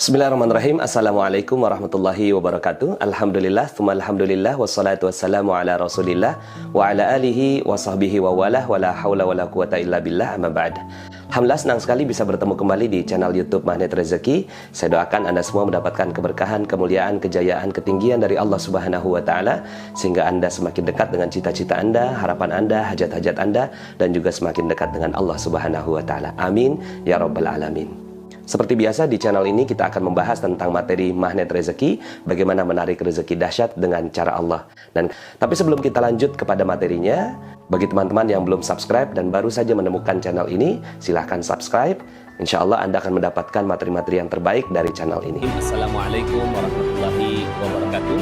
Bismillahirrahmanirrahim. Assalamualaikum warahmatullahi wabarakatuh. Alhamdulillah, tsumma alhamdulillah, wassalatu wassalamu ala rasulillah wa ala alihi wa sahbihi wa walah wa la hawla wa la quwata illa billah, amma ba'd. Alhamdulillah, senang sekali bisa bertemu kembali di channel YouTube Magnet Rezeki. Saya doakan Anda semua mendapatkan keberkahan, kemuliaan, kejayaan, ketinggian dari Allah Subhanahu wa taala sehingga Anda semakin dekat dengan cita-cita Anda, harapan Anda, hajat-hajat Anda, dan juga semakin dekat dengan Allah Subhanahu wa taala. Amin ya rabbal alamin. Seperti biasa di channel ini kita akan membahas tentang materi magnet rezeki, bagaimana menarik rezeki dahsyat dengan cara Allah. Tapi sebelum kita lanjut kepada materinya, bagi teman-teman yang belum subscribe dan baru saja menemukan channel ini, silahkan subscribe. Insya Allah Anda akan mendapatkan materi-materi yang terbaik dari channel ini. Assalamualaikum warahmatullahi wabarakatuh.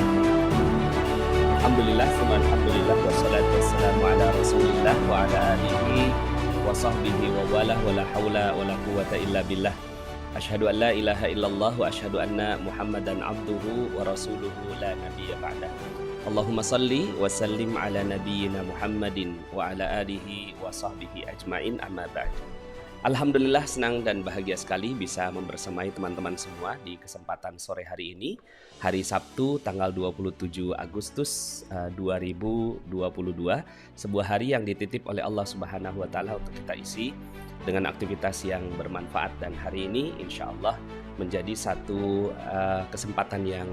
Alhamdulillah, alhamdulillah, wassalatu wassalamu ala rasulillah wa ala alihi wa sahbihi wa walah wa la hawla wa la quwata illa billah. Asyhadu an la ilaha illallah wa asyhadu anna Muhammadan abduhu wa rasuluhu la nabiyya ba'dah. Allahumma salli wa sallim ala nabiyyina Muhammadin wa ala alihi wa sahbihi ajmain, amma ba'd. Alhamdulillah, senang dan bahagia sekali bisa membersamai teman-teman semua di kesempatan sore hari ini, hari Sabtu tanggal 27 Agustus 2022, sebuah hari yang dititip oleh Allah Subhanahu wa taala untuk kita isi dengan aktivitas yang bermanfaat, dan hari ini insya Allah menjadi satu kesempatan yang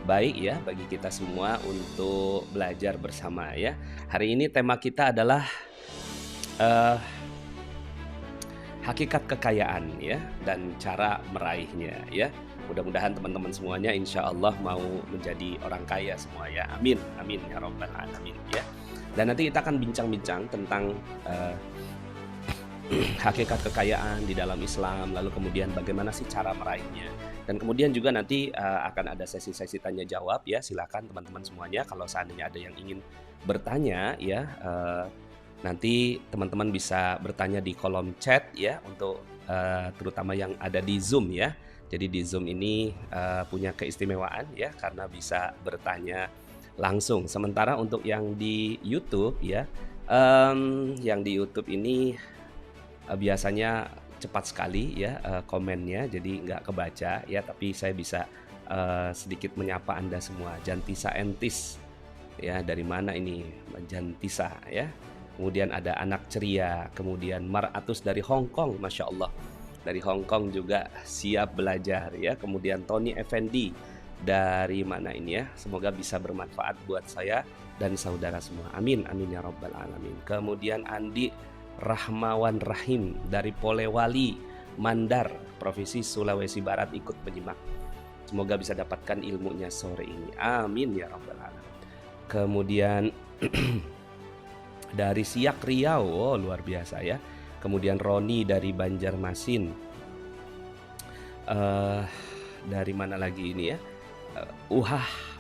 baik ya bagi kita semua untuk belajar bersama ya. Hari ini tema kita adalah hakikat kekayaan ya dan cara meraihnya ya. Mudah-mudahan teman-teman semuanya insya Allah mau menjadi orang kaya semua ya. Amin, amin ya rabbal alamin ya. Dan nanti kita akan bincang-bincang tentang hakikat kekayaan di dalam Islam, lalu kemudian bagaimana sih cara meraihnya, dan kemudian juga nanti akan ada sesi-sesi tanya jawab ya. Silakan teman-teman semuanya kalau seandainya ada yang ingin bertanya ya, nanti teman-teman bisa bertanya di kolom chat ya, untuk terutama yang ada di Zoom ya. Jadi di Zoom ini punya keistimewaan ya karena bisa bertanya langsung. Sementara untuk yang di YouTube ya, yang di YouTube ini biasanya cepat sekali ya komennya, jadi nggak kebaca ya, tapi saya bisa sedikit menyapa Anda semua. Jantisa Entis ya, dari mana ini Jantisa ya. Kemudian ada Anak Ceria, kemudian Maratus dari Hong Kong, Masya Allah, dari Hong Kong juga siap belajar ya. Kemudian Tony Effendi dari mana ini ya, semoga bisa bermanfaat buat saya dan saudara semua, amin amin ya rabbal alamin. Kemudian Andi Rahmawan Rahim dari Polewali, Mandar, Provinsi Sulawesi Barat ikut menyimak. Semoga bisa dapatkan ilmunya sore ini, amin ya rabbal alamin. Kemudian dari Siak Riau, oh, luar biasa ya. Kemudian Roni dari Banjarmasin. Dari mana lagi ini ya?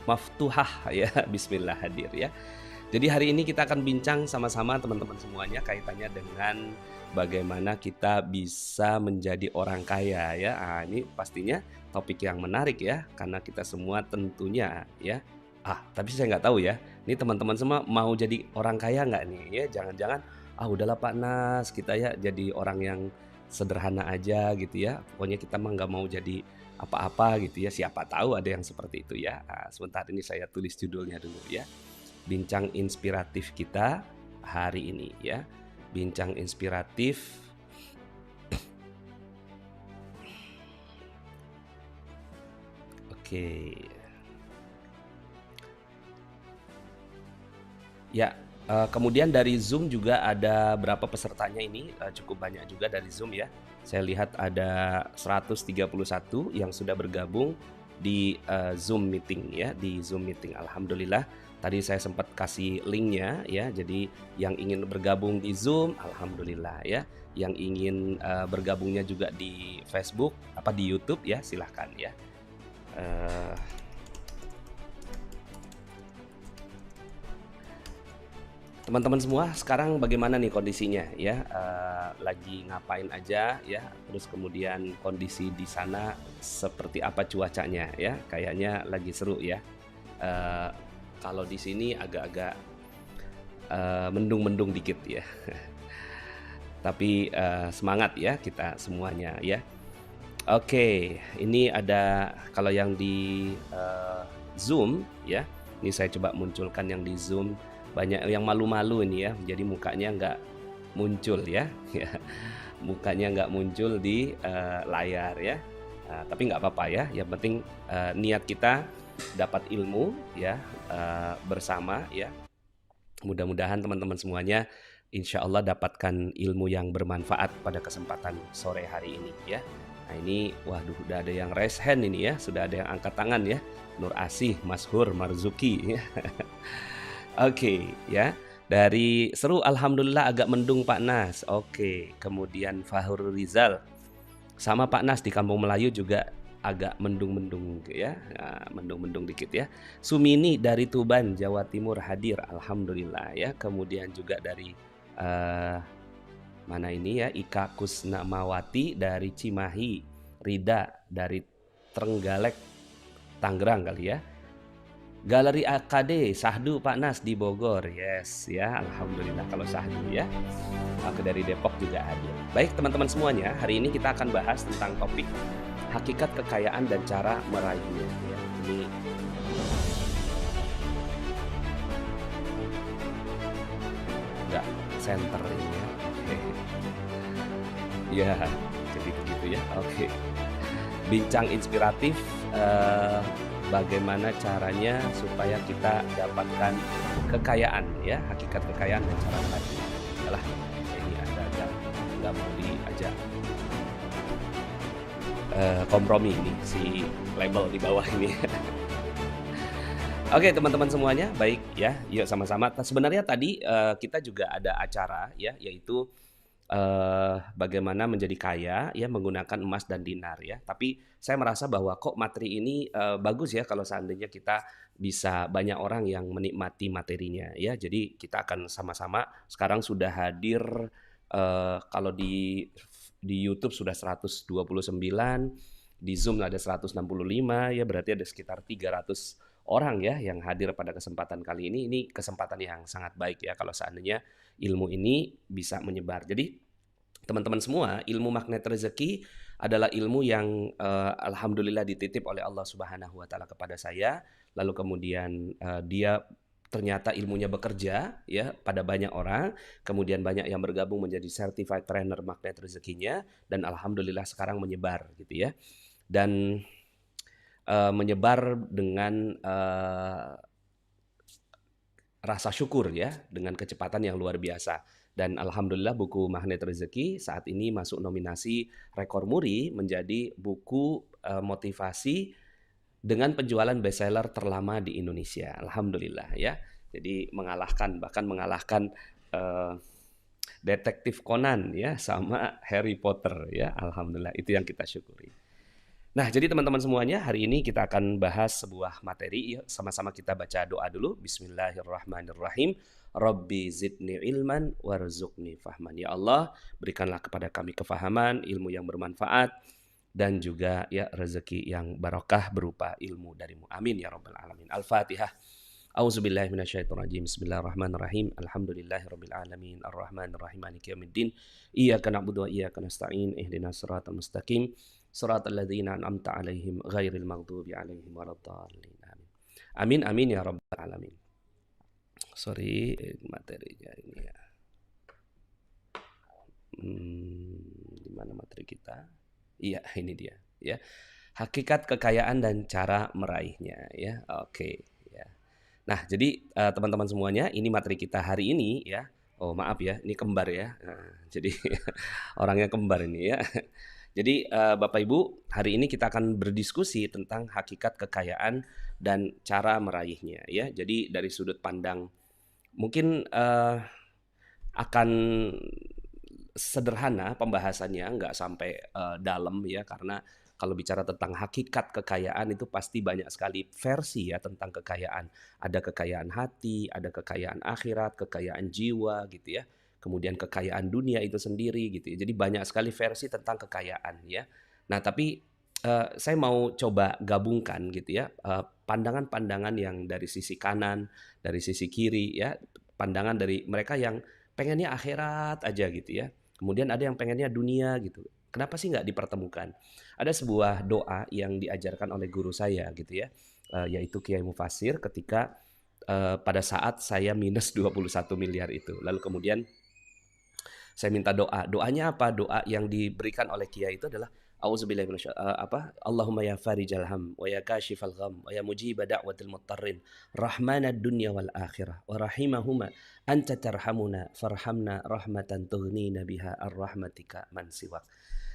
Maftuhah ya, bismillah hadir ya. Jadi hari ini kita akan bincang sama-sama teman-teman semuanya kaitannya dengan bagaimana kita bisa menjadi orang kaya ya. Ini pastinya topik yang menarik ya, karena kita semua tentunya ya. Tapi saya nggak tahu ya, ini teman-teman semua mau jadi orang kaya nggak nih ya? Jangan-jangan udahlah Pak Nas, kita ya jadi orang yang sederhana aja gitu ya. Pokoknya kita mah nggak mau jadi apa-apa gitu ya. Siapa tahu ada yang seperti itu ya. Sebentar ini saya tulis judulnya dulu ya. Bincang inspiratif kita hari ini ya. Bincang inspiratif oke. Ya, kemudian dari Zoom juga ada berapa pesertanya ini, cukup banyak juga dari Zoom ya. Saya lihat ada 131 yang sudah bergabung di Zoom meeting ya, di Zoom meeting. Alhamdulillah. Tadi saya sempat kasih linknya ya, jadi yang ingin bergabung di Zoom, alhamdulillah ya. Yang ingin bergabungnya juga di Facebook, di YouTube ya, silahkan ya. Teman-teman semua sekarang bagaimana nih kondisinya ya? Lagi ngapain aja ya? Terus kemudian kondisi di sana seperti apa cuacanya ya? Kayaknya lagi seru ya. Kalau di sini agak-agak mendung-mendung dikit ya. Tapi semangat ya kita semuanya ya. Oke, ini ada kalau yang di Zoom ya. Ini saya coba munculkan yang di Zoom. Banyak yang malu-malu ini ya. Jadi mukanya nggak muncul ya. Ya, mukanya nggak muncul di layar ya. Tapi nggak apa-apa ya. Yang penting niat kita dapat ilmu ya bersama ya. Mudah-mudahan teman-teman semuanya insya Allah dapatkan ilmu yang bermanfaat pada kesempatan sore hari ini ya. Nah ini waduh udah ada yang raise hand ini ya, sudah ada yang angkat tangan ya. Nur Asih, Mashur, Marzuki ya. Oke ya. Dari seru alhamdulillah agak mendung Pak Nas. Oke, kemudian Fahur Rizal. Sama Pak Nas di Kampung Melayu juga agak mendung-mendung ya. Nah, mendung-mendung dikit ya. Sumini dari Tuban, Jawa Timur hadir alhamdulillah ya. Kemudian juga dari mana ini ya, Ika Kusnamawati dari Cimahi, Rida dari Trenggalek, Tangerang kali ya. Galeri AKD Sahdu Pak Nas di Bogor, yes ya, alhamdulillah kalau Sahdu ya. Aku dari Depok juga ada. Baik teman-teman semuanya, hari ini kita akan bahas tentang topik hakikat kekayaan dan cara meraihnya. Ya. Ini enggak center ini ya. Ya, jadi begitu ya. Oke. Bincang inspiratif. Bagaimana caranya supaya kita dapatkan kekayaan ya, hakikat kekayaan dan cara meraihnya. Yalah, ini ada nggak mau diajak kompromi ini si label di bawah ini. Oke teman-teman semuanya, baik ya, yuk sama-sama. Sebenarnya tadi kita juga ada acara ya, yaitu bagaimana menjadi kaya ya menggunakan emas dan dinar ya. Tapi saya merasa bahwa kok materi ini bagus ya kalau seandainya kita bisa banyak orang yang menikmati materinya ya. Jadi kita akan sama-sama sekarang sudah hadir kalau di YouTube sudah 129, di Zoom ada 165 ya, berarti ada sekitar 300 orang ya yang hadir pada kesempatan kali ini. Ini kesempatan yang sangat baik ya kalau seandainya ilmu ini bisa menyebar. Jadi teman-teman semua, ilmu magnet rezeki adalah ilmu yang alhamdulillah dititip oleh Allah Subhanahu wa taala kepada saya. Lalu kemudian dia ternyata ilmunya bekerja ya pada banyak orang, kemudian banyak yang bergabung menjadi certified trainer magnet rezekinya dan alhamdulillah sekarang menyebar gitu ya. Dan menyebar dengan rasa syukur ya, dengan kecepatan yang luar biasa. Dan alhamdulillah buku Magnet Rezeki saat ini masuk nominasi rekor muri menjadi buku motivasi dengan penjualan bestseller terlama di Indonesia. Alhamdulillah ya. Jadi bahkan mengalahkan Detektif Conan ya sama Harry Potter ya. Alhamdulillah itu yang kita syukuri. Nah, jadi teman-teman semuanya, hari ini kita akan bahas sebuah materi. Yuk, sama-sama kita baca doa dulu. Bismillahirrahmanirrahim. Rabbi zidni ilman warzuqni fahman. Ya Allah, berikanlah kepada kami kefahaman, ilmu yang bermanfaat, dan juga ya rezeki yang barokah berupa ilmu darimu. Amin ya rabbal alamin. Al-Fatihah. A'udzubillahi minasyaitonirrajim. Bismillahirrahmanirrahim. Alhamdulillahirabbil alamin. Arrahmanirrahim. Maliki yaumiddin. Iyyaka na'budu wa iyyaka nasta'in. Ihdinas siratal mustaqim. Siratal ladzina an'amta 'alaihim ghairil maghdubi 'alaihim waladdallin. Amin. Amin ya rabbal alamin. Sorry materinya ini ya. Di mana materi kita? Iya, ini dia ya. Hakikat kekayaan dan cara meraihnya ya. Oke ya. Nah, jadi teman-teman semuanya, ini materi kita hari ini ya. Oh, maaf ya, ini kembar ya. Nah, jadi orangnya kembar ini ya. Jadi Bapak Ibu, hari ini kita akan berdiskusi tentang hakikat kekayaan dan cara meraihnya ya. Jadi dari sudut pandang mungkin akan sederhana pembahasannya, nggak sampai dalam ya, karena kalau bicara tentang hakikat kekayaan itu pasti banyak sekali versi ya tentang kekayaan. Ada kekayaan hati, ada kekayaan akhirat, kekayaan jiwa gitu ya. Kemudian kekayaan dunia itu sendiri gitu ya. Jadi banyak sekali versi tentang kekayaan ya. Nah tapi saya mau coba gabungkan gitu ya pandangan-pandangan yang dari sisi kanan, dari sisi kiri ya, pandangan dari mereka yang pengennya akhirat aja gitu ya. Kemudian ada yang pengennya dunia gitu. Kenapa sih nggak dipertemukan? Ada sebuah doa yang diajarkan oleh guru saya gitu ya, yaitu Kiai Mufasir ketika pada saat saya minus 21 miliar itu. Lalu kemudian saya minta doa. Doanya apa? Doa yang diberikan oleh Kiai itu adalah Auzubillahi Allahumma ya farijal ham wa ya kashifal gham wa ya mujiba da'watil muttarrin rahmanad dunya wal akhirah wa rahimahuma anta tarhamuna farhamna rahmatan tughnina biha ar-rahmatika man siwak.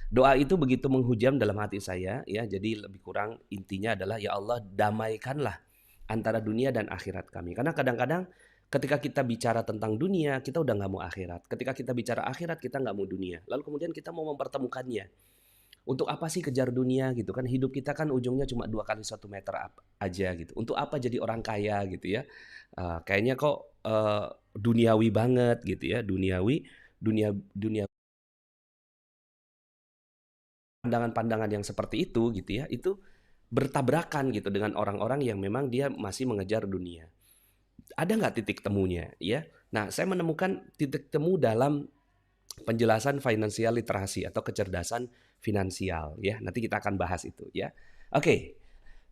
Doa itu begitu menghujam dalam hati saya ya. Jadi lebih kurang intinya adalah ya Allah damaikanlah antara dunia dan akhirat kami. Karena kadang-kadang ketika kita bicara tentang dunia, kita udah nggak mau akhirat. Ketika kita bicara akhirat, kita nggak mau dunia. Lalu kemudian kita mau mempertemukannya. Untuk apa sih kejar dunia gitu kan? Hidup kita kan ujungnya cuma 2 kali 1 meter aja gitu. Untuk apa jadi orang kaya gitu ya? Kayaknya kok duniawi banget gitu ya. Dunia pandangan-pandangan yang seperti itu gitu ya. Itu bertabrakan gitu dengan orang-orang yang memang dia masih mengejar dunia. Ada nggak titik temunya ya? Nah, saya menemukan titik temu dalam penjelasan financial literasi atau kecerdasan finansial ya. Nanti kita akan bahas itu ya. Oke.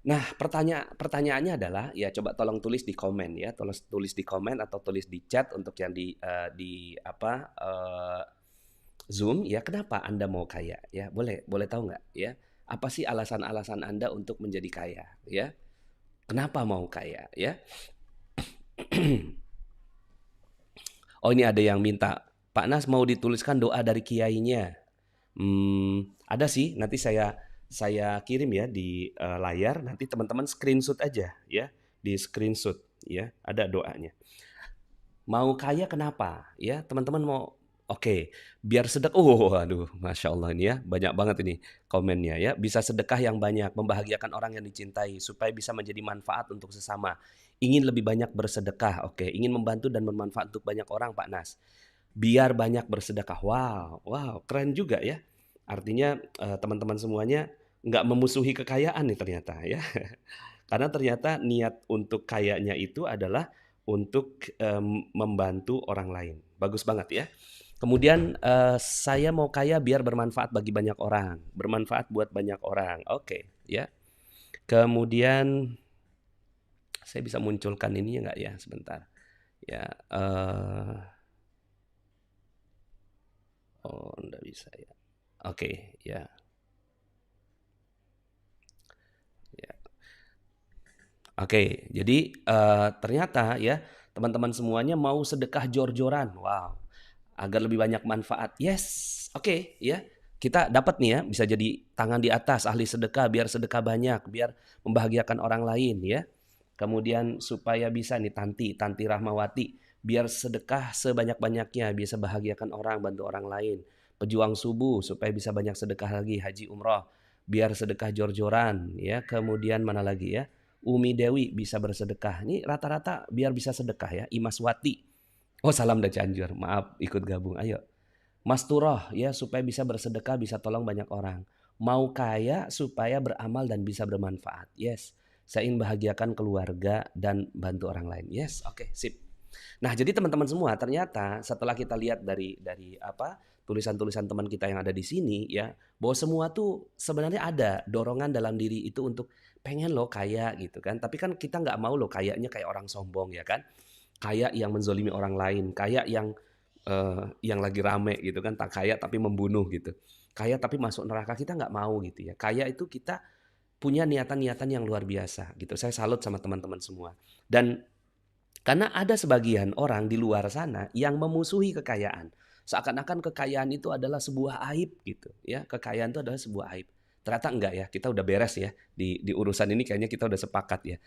Nah, pertanyaannya adalah ya coba tolong tulis di komen ya, tulis di komen atau tulis di chat untuk yang Zoom ya. Kenapa Anda mau kaya ya? Boleh tahu nggak ya? Apa sih alasan-alasan Anda untuk menjadi kaya ya? Kenapa mau kaya ya? Oh, ini ada yang minta, Pak Nas mau dituliskan doa dari kiainya. Ada sih, nanti saya kirim ya di layar, nanti teman-teman screenshot aja ya, di screenshot ya, ada doanya. Mau kaya kenapa? Ya, teman-teman mau oke, biar sedekah. Aduh, Masya Allah ini ya, banyak banget ini komennya ya. Bisa sedekah yang banyak, membahagiakan orang yang dicintai, supaya bisa menjadi manfaat untuk sesama. Ingin lebih banyak bersedekah, oke. Ingin membantu dan bermanfaat untuk banyak orang, Pak Nas. Biar banyak bersedekah. Wow, keren juga ya. Artinya teman-teman semuanya nggak memusuhi kekayaan nih ternyata ya. Karena ternyata niat untuk kayanya itu adalah untuk membantu orang lain. Bagus banget ya. Kemudian saya mau kaya biar bermanfaat bagi banyak orang, bermanfaat buat banyak orang. Oke, ya. Kemudian saya bisa munculkan ini enggak ya? Sebentar. Ya, enggak bisa ya. Oke, ya. Ya. Oke, jadi ternyata ya teman-teman semuanya mau sedekah jor-joran. Wow. Agar lebih banyak manfaat. Yes, oke ya. Kita dapat nih ya, bisa jadi tangan di atas, ahli sedekah, biar sedekah banyak, biar membahagiakan orang lain ya. Kemudian supaya bisa nih Tanti Rahmawati, biar sedekah sebanyak-banyaknya, bisa bahagiakan orang, bantu orang lain. Pejuang subuh, supaya bisa banyak sedekah lagi, haji umroh, biar sedekah jor-joran ya. Kemudian mana lagi ya? Umi Dewi bisa bersedekah. Ini rata-rata biar bisa sedekah ya. Imas Wati. Oh, salam dari Cianjur. Maaf ikut gabung. Ayo. Mas Turoh ya supaya bisa bersedekah, bisa tolong banyak orang. Mau kaya supaya beramal dan bisa bermanfaat. Yes. Saya ingin bahagiakan keluarga dan bantu orang lain. Yes, oke, sip. Nah, jadi teman-teman semua, ternyata setelah kita lihat dari tulisan-tulisan teman kita yang ada di sini ya, bahwa semua tuh sebenarnya ada dorongan dalam diri itu untuk pengen lo kaya gitu kan. Tapi kan kita nggak mau lo kayaknya kayak orang sombong ya kan. Kaya yang menzolimi orang lain, kaya yang lagi rame gitu kan, tak kaya tapi membunuh gitu. Kaya tapi masuk neraka, kita nggak mau gitu ya. Kaya itu kita punya niatan-niatan yang luar biasa gitu. Saya salut sama teman-teman semua. Dan karena ada sebagian orang di luar sana yang memusuhi kekayaan. Seakan-akan kekayaan itu adalah sebuah aib gitu ya. Kekayaan itu adalah sebuah aib. Ternyata enggak ya. Kita udah beres ya di urusan ini, kayaknya kita udah sepakat ya.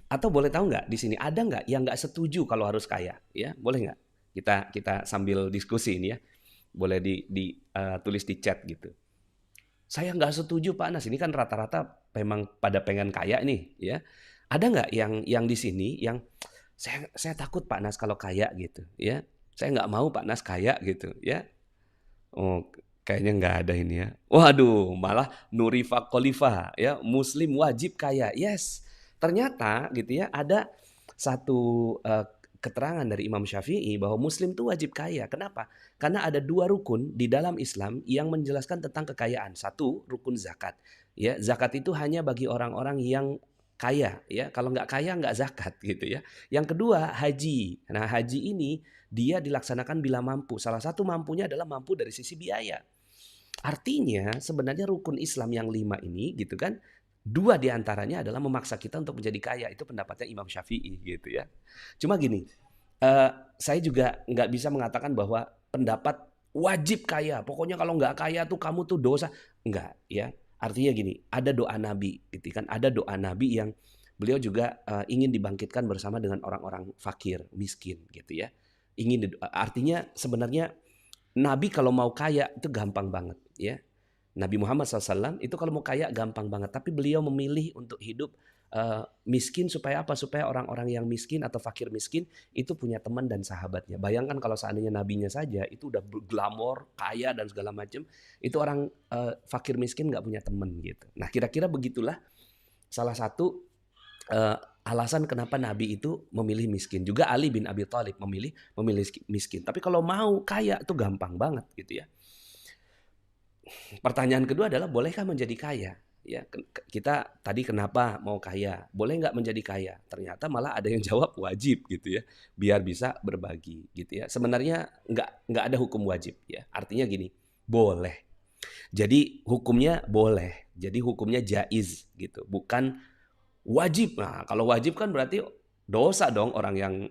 Atau boleh tahu nggak di sini ada nggak yang nggak setuju kalau harus kaya? Ya, boleh nggak? Kita sambil diskusi ini ya. Boleh tulis di chat gitu. Saya nggak setuju Pak Nas. Ini kan rata-rata memang pada pengen kaya nih ya. Ada nggak yang di sini yang saya takut Pak Nas kalau kaya gitu ya. Saya nggak mau Pak Nas kaya gitu ya. Oh, kayaknya nggak ada ini ya. Waduh, malah Nurifa Khalifa ya, Muslim wajib kaya. Yes. Ternyata gitu ya ada satu keterangan dari Imam Syafi'i bahwa Muslim itu wajib kaya. Kenapa? Karena ada 2 rukun di dalam Islam yang menjelaskan tentang kekayaan. Satu, rukun zakat. Ya, zakat itu hanya bagi orang-orang yang kaya. Ya, kalau nggak kaya nggak zakat gitu ya. Yang kedua, haji. Nah, haji ini dia dilaksanakan bila mampu. Salah satu mampunya adalah mampu dari sisi biaya. Artinya sebenarnya rukun Islam yang 5 ini gitu kan, 2 di antaranya adalah memaksa kita untuk menjadi kaya. Itu pendapatnya Imam Syafi'i gitu ya. Cuma gini, saya juga nggak bisa mengatakan bahwa pendapat wajib kaya. Pokoknya kalau nggak kaya tuh kamu tuh dosa. Enggak ya. Artinya gini, ada doa Nabi gitu kan. Ada doa Nabi yang beliau juga ingin dibangkitkan bersama dengan orang-orang fakir, miskin gitu ya. Artinya sebenarnya Nabi kalau mau kaya itu gampang banget ya. Nabi Muhammad SAW itu kalau mau kaya gampang banget. Tapi beliau memilih untuk hidup miskin supaya apa? Supaya orang-orang yang miskin atau fakir miskin itu punya teman dan sahabatnya. Bayangkan kalau seandainya nabinya saja itu udah glamor, kaya dan segala macam. Itu orang fakir miskin nggak punya teman gitu. Nah kira-kira begitulah salah satu alasan kenapa Nabi itu memilih miskin. Juga Ali bin Abi Thalib memilih miskin. Tapi kalau mau kaya itu gampang banget gitu ya. Pertanyaan kedua adalah bolehkah menjadi kaya? Ya, kita tadi kenapa mau kaya? Boleh nggak menjadi kaya? Ternyata malah ada yang jawab wajib gitu ya, biar bisa berbagi gitu ya. Sebenarnya nggak ada hukum wajib ya. Artinya gini, boleh. Jadi hukumnya boleh. Jadi hukumnya jaiz gitu, bukan wajib. Nah, kalau wajib kan berarti dosa dong orang yang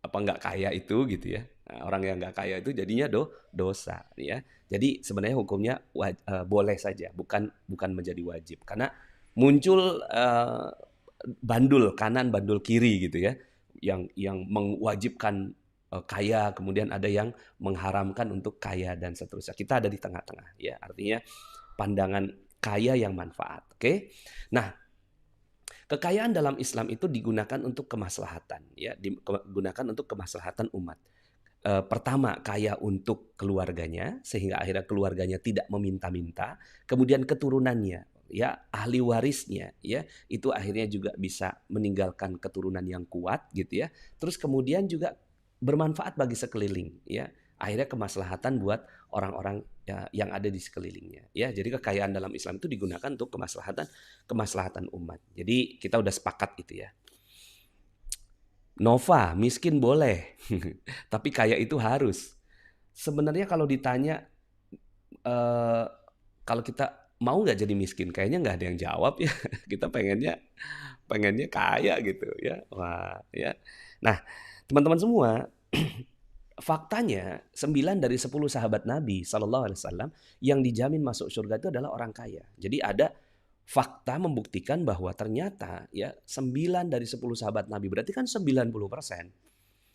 nggak kaya itu gitu ya. Nah, orang yang nggak kaya itu jadinya dosa ya. Jadi sebenarnya hukumnya boleh saja, bukan menjadi wajib. Karena muncul bandul kanan, bandul kiri gitu ya, yang mewajibkan kaya, kemudian ada yang mengharamkan untuk kaya dan seterusnya. Kita ada di tengah-tengah ya. Artinya pandangan kaya yang manfaat. Oke. Nah, kekayaan dalam Islam itu digunakan untuk kemaslahatan ya, digunakan untuk kemaslahatan umat. Pertama, kaya untuk keluarganya sehingga akhirnya keluarganya tidak meminta-minta, kemudian keturunannya ya, ahli warisnya ya, itu akhirnya juga bisa meninggalkan keturunan yang kuat gitu ya. Terus kemudian juga bermanfaat bagi sekeliling ya. Akhirnya kemaslahatan buat orang-orang ya, yang ada di sekelilingnya ya. Jadi kekayaan dalam Islam itu digunakan untuk kemaslahatan umat. Jadi kita udah sepakat itu ya. Nova, miskin boleh, tapi kaya itu harus. Sebenarnya kalau ditanya, kalau kita mau nggak jadi miskin, kayaknya nggak ada yang jawab ya. Kita pengennya kaya gitu ya. Wah, ya. Nah, teman-teman semua, faktanya 9 dari 10 sahabat Nabi SAW yang dijamin masuk surga itu adalah orang kaya. Jadi ada fakta membuktikan bahwa ternyata ya 9 dari 10 sahabat Nabi berarti kan 90%.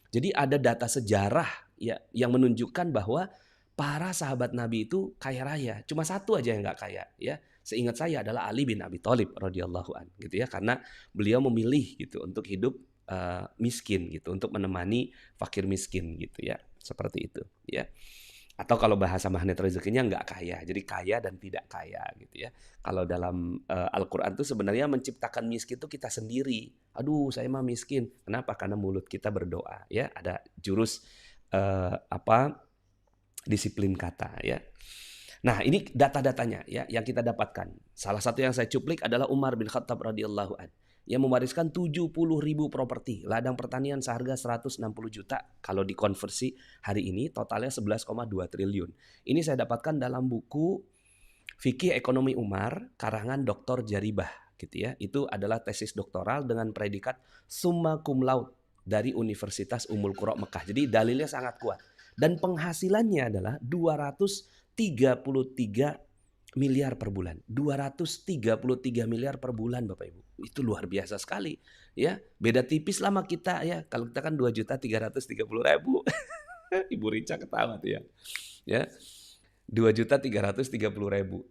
Jadi ada data sejarah ya yang menunjukkan bahwa para sahabat Nabi itu kaya raya. Cuma satu aja yang nggak kaya ya. Seingat saya adalah Ali bin Abi Thalib radhiyallahu an gitu ya, karena beliau memilih gitu untuk hidup miskin gitu, untuk menemani fakir miskin gitu ya. Seperti itu ya. Atau kalau bahasa magnet rezekinya nggak kaya, jadi kaya dan tidak kaya gitu ya. Kalau dalam Al-Quran itu sebenarnya menciptakan miskin itu kita sendiri. Aduh, saya mah miskin. Kenapa? Karena mulut kita berdoa ya. Ada jurus disiplin kata ya. Nah, ini data-datanya ya yang kita dapatkan. Salah satu yang saya cuplik adalah Umar bin Khattab radhiyallahu an yang mewariskan 70.000 properti, ladang pertanian seharga 160 juta. Kalau dikonversi hari ini totalnya 11,2 triliun. Ini saya dapatkan dalam buku Fikih Ekonomi Umar karangan Dr. Jaribah gitu ya. Itu adalah tesis doktoral dengan predikat summa cum laude dari Universitas Ummul Qura Mekah. Jadi dalilnya sangat kuat. Dan penghasilannya adalah 233 miliar per bulan. 233 miliar per bulan Bapak Ibu. Itu luar biasa sekali ya. Beda tipis lah sama kita ya. Kalau kita kan 2.330.000. Ibu Rica ketawa tuh ya. Ya. 2.330.000.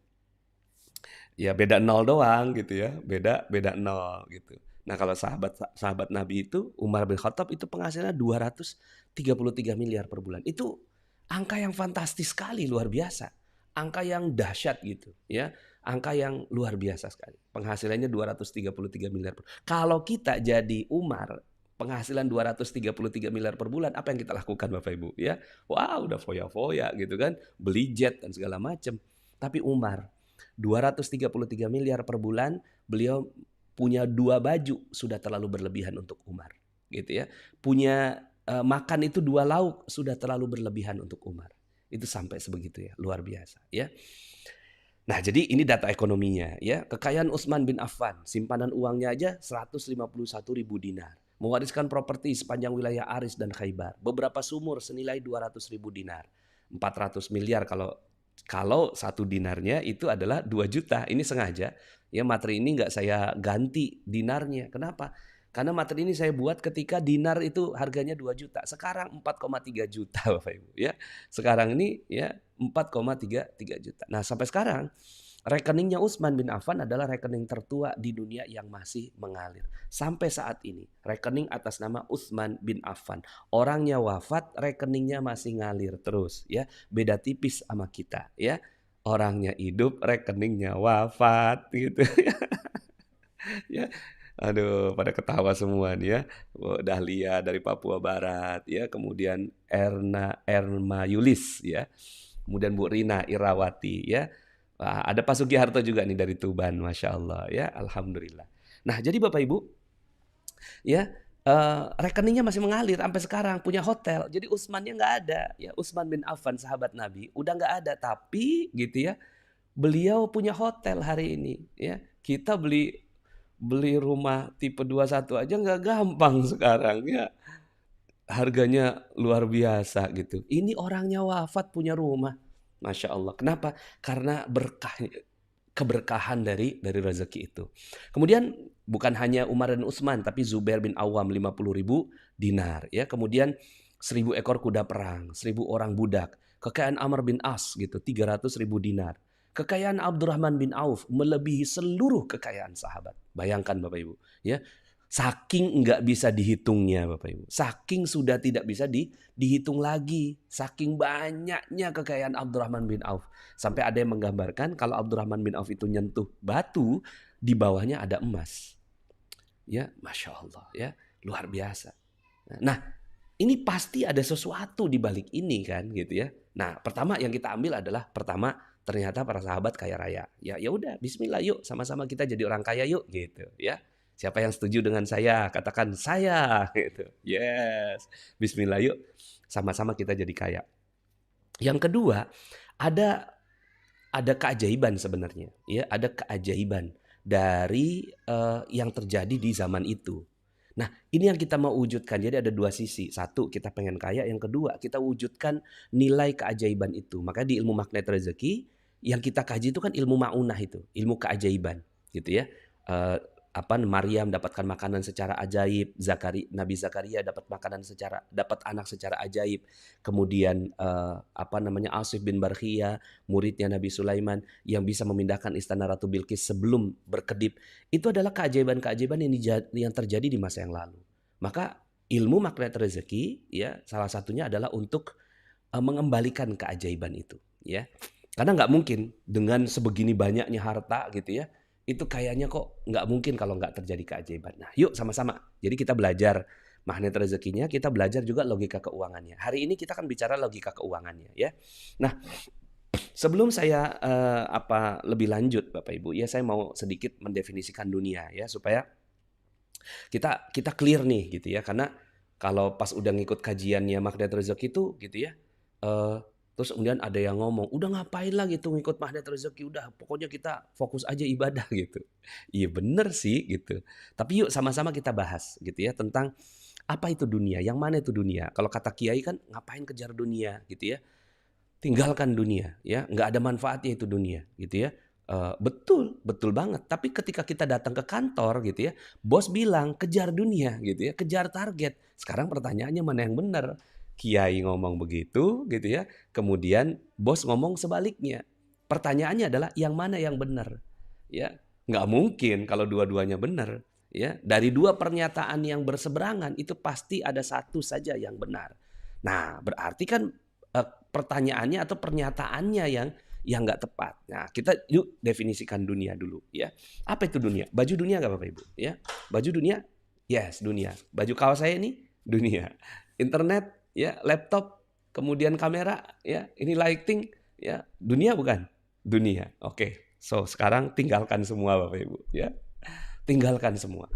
Ya beda nol doang gitu ya. Beda nol gitu. Nah, kalau sahabat Nabi itu Umar bin Khattab itu penghasilannya 233 miliar per bulan. Itu angka yang fantastis sekali, luar biasa. Angka yang dahsyat gitu ya. Angka yang luar biasa sekali. Penghasilannya 233 miliar. Kalau kita jadi Umar, penghasilan 233 miliar per bulan, apa yang kita lakukan Bapak Ibu ya? Wah, udah foya-foya gitu kan, beli jet dan segala macam. Tapi Umar 233 miliar per bulan, beliau punya 2 baju sudah terlalu berlebihan untuk Umar, gitu ya. Punya makan itu 2 lauk sudah terlalu berlebihan untuk Umar. Itu sampai sebegitu ya, luar biasa ya. Nah, jadi ini data ekonominya ya. Kekayaan Utsman bin Affan, simpanan uangnya aja 151.000 dinar. Mewariskan properti sepanjang wilayah Aris dan Khaybar. Beberapa sumur senilai 200.000 dinar. 400 miliar kalau 1 dinarnya itu adalah 2 juta. Ini sengaja ya, materi ini nggak saya ganti dinarnya. Kenapa? Karena materi ini saya buat ketika dinar itu harganya 2 juta. Sekarang 4,3 juta Bapak Ibu ya. Sekarang ini ya 4,3 juta. Nah, sampai sekarang rekeningnya Utsman bin Affan adalah rekening tertua di dunia yang masih mengalir. Sampai saat ini, rekening atas nama Utsman bin Affan. Orangnya wafat, rekeningnya masih ngalir terus ya. Beda tipis sama kita ya. Orangnya hidup, rekeningnya wafat gitu. Ya. Aduh, pada ketawa semua nih ya. Dahlia dari Papua Barat ya, kemudian Erma Yulis ya. Kemudian Bu Rina Irawati ya. Wah, ada Pak Sugiharto juga nih dari Tuban, Masya Allah ya, Alhamdulillah. Nah, jadi Bapak Ibu ya, rekeningnya masih mengalir sampai sekarang, punya hotel. Jadi Utsmannya nggak ada ya, Utsman bin Affan sahabat Nabi udah nggak ada, tapi gitu ya, beliau punya hotel hari ini ya. Kita beli rumah tipe 21 aja nggak gampang sekarang ya. Harganya luar biasa gitu. Ini orangnya wafat punya rumah. Masya Allah. Kenapa? Karena keberkahan dari rezeki itu. Kemudian bukan hanya Umar dan Utsman, tapi Zubair bin Awam 50.000 dinar. Ya, kemudian 1.000 ekor kuda perang, 1.000 orang budak. Kekayaan Amr bin As gitu, 300.000 dinar. Kekayaan Abdurrahman bin Auf melebihi seluruh kekayaan sahabat. Bayangkan Bapak Ibu, ya. Saking nggak bisa dihitungnya Bapak Ibu. Saking sudah tidak bisa dihitung lagi. Saking banyaknya kekayaan Abdurrahman bin Auf. Sampai ada yang menggambarkan kalau Abdurrahman bin Auf itu nyentuh batu, di bawahnya ada emas. Ya, Masya Allah ya, luar biasa. Nah, ini pasti ada sesuatu di balik ini kan gitu ya. Nah, pertama yang kita ambil adalah ternyata para sahabat kaya raya. Ya udah, bismillah yuk sama-sama kita jadi orang kaya yuk gitu ya. Siapa yang setuju dengan saya? Katakan saya gitu. Yes. Bismillah yuk sama-sama kita jadi kaya. Yang kedua, ada keajaiban sebenarnya ya, ada keajaiban dari yang terjadi di zaman itu. Nah, ini yang kita mau wujudkan. Jadi ada 2 sisi. Satu, kita pengen kaya. Yang kedua, kita wujudkan nilai keajaiban itu. Maka di ilmu magnet rezeki yang kita kaji itu kan ilmu ma'unah itu, ilmu keajaiban, gitu ya. Maryam dapatkan makanan secara ajaib, Nabi Zakaria dapat anak secara ajaib. Kemudian Asif bin Barkhia, muridnya Nabi Sulaiman yang bisa memindahkan istana Ratu Bilqis sebelum berkedip. Itu adalah keajaiban-keajaiban yang terjadi di masa yang lalu. Maka ilmu magnet rezeki ya, salah satunya adalah untuk mengembalikan keajaiban itu ya. Karena nggak mungkin dengan sebegini banyaknya harta gitu ya, itu kayaknya kok nggak mungkin kalau nggak terjadi keajaiban. Nah, yuk sama-sama. Jadi kita belajar magnet rezekinya, kita belajar juga logika keuangannya. Hari ini kita akan bicara logika keuangannya ya. Nah, sebelum saya lebih lanjut Bapak Ibu, ya saya mau sedikit mendefinisikan dunia ya supaya kita clear nih gitu ya. Karena kalau pas udah ngikut kajiannya magnet rezeki itu gitu ya, terus kemudian ada yang ngomong, udah ngapain lah gitu ngikut magnet rezeki, udah pokoknya kita fokus aja ibadah gitu. Iya bener sih gitu. Tapi yuk sama-sama kita bahas gitu ya tentang apa itu dunia, yang mana itu dunia. Kalau kata Kiai kan ngapain kejar dunia gitu ya. Tinggalkan dunia ya, nggak ada manfaatnya itu dunia gitu ya. Betul banget. Tapi ketika kita datang ke kantor gitu ya, bos bilang kejar dunia gitu ya, kejar target. Sekarang pertanyaannya mana yang benar? Kiai ngomong begitu gitu ya, kemudian bos ngomong sebaliknya. Pertanyaannya adalah yang mana yang benar? Ya, nggak mungkin kalau dua-duanya benar. Ya, dari 2 pernyataan yang berseberangan itu pasti ada satu saja yang benar. Nah, berarti kan pertanyaannya atau pernyataannya yang nggak tepat. Nah, kita yuk definisikan dunia dulu ya. Apa itu dunia? Baju dunia nggak Bapak Ibu? Ya, baju dunia Yes, dunia. Baju kaos saya ini dunia. Internet, ya, laptop, kemudian kamera, ya, ini lighting, ya, dunia bukan? Dunia. Oke. So, sekarang tinggalkan semua Bapak Ibu, ya. Tinggalkan semua.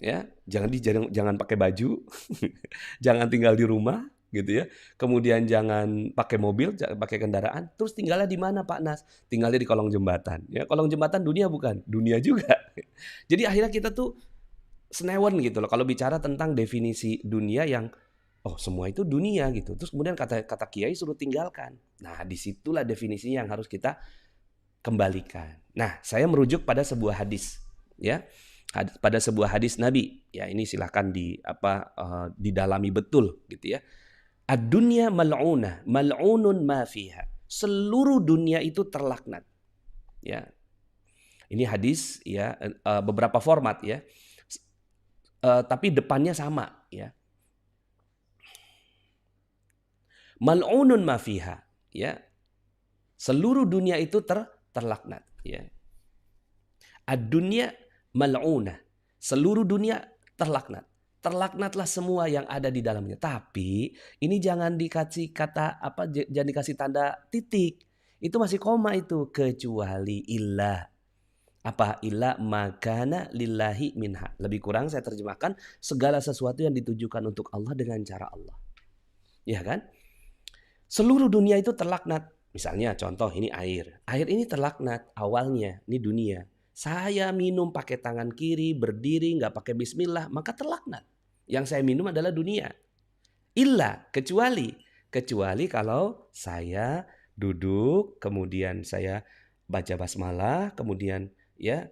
Ya, jangan pakai baju, jangan tinggal di rumah gitu ya. Kemudian jangan pakai mobil, jangan pakai kendaraan. Terus tinggalnya di mana Pak Nas? Tinggalnya di kolong jembatan. Ya, kolong jembatan dunia bukan? Dunia juga. Jadi akhirnya kita tuh senewen gitu loh kalau bicara tentang definisi dunia yang oh semua itu dunia gitu. Terus kemudian kata kiai suruh tinggalkan. Nah, disitulah definisinya yang harus kita kembalikan. Nah, saya merujuk pada sebuah hadis ya. Pada sebuah hadis Nabi. Ya, ini silahkan didalami betul gitu ya. Ad-dunya mal'unah, mal'unun ma fiha. Seluruh dunia itu terlaknat. Ya. Ini hadis ya, beberapa format ya. Tapi depannya sama ya. Mal'unun ma fiha ya. Seluruh dunia itu terlaknat ya. Ad-dunya mal'unah. Seluruh dunia terlaknat. Terlaknatlah semua yang ada di dalamnya. Tapi ini jangan dikasih jangan dikasih tanda titik. Itu masih koma itu, kecuali illa. Apa? Illa makana lillahi minha. Lebih kurang saya terjemahkan segala sesuatu yang ditujukan untuk Allah dengan cara Allah. Ya kan? Seluruh dunia itu terlaknat. Misalnya contoh ini air. Air ini terlaknat awalnya. Ini dunia. Saya minum pakai tangan kiri, berdiri, nggak pakai bismillah, maka terlaknat. Yang saya minum adalah dunia. Illa, kecuali kalau saya duduk, kemudian saya baca basmalah, kemudian ya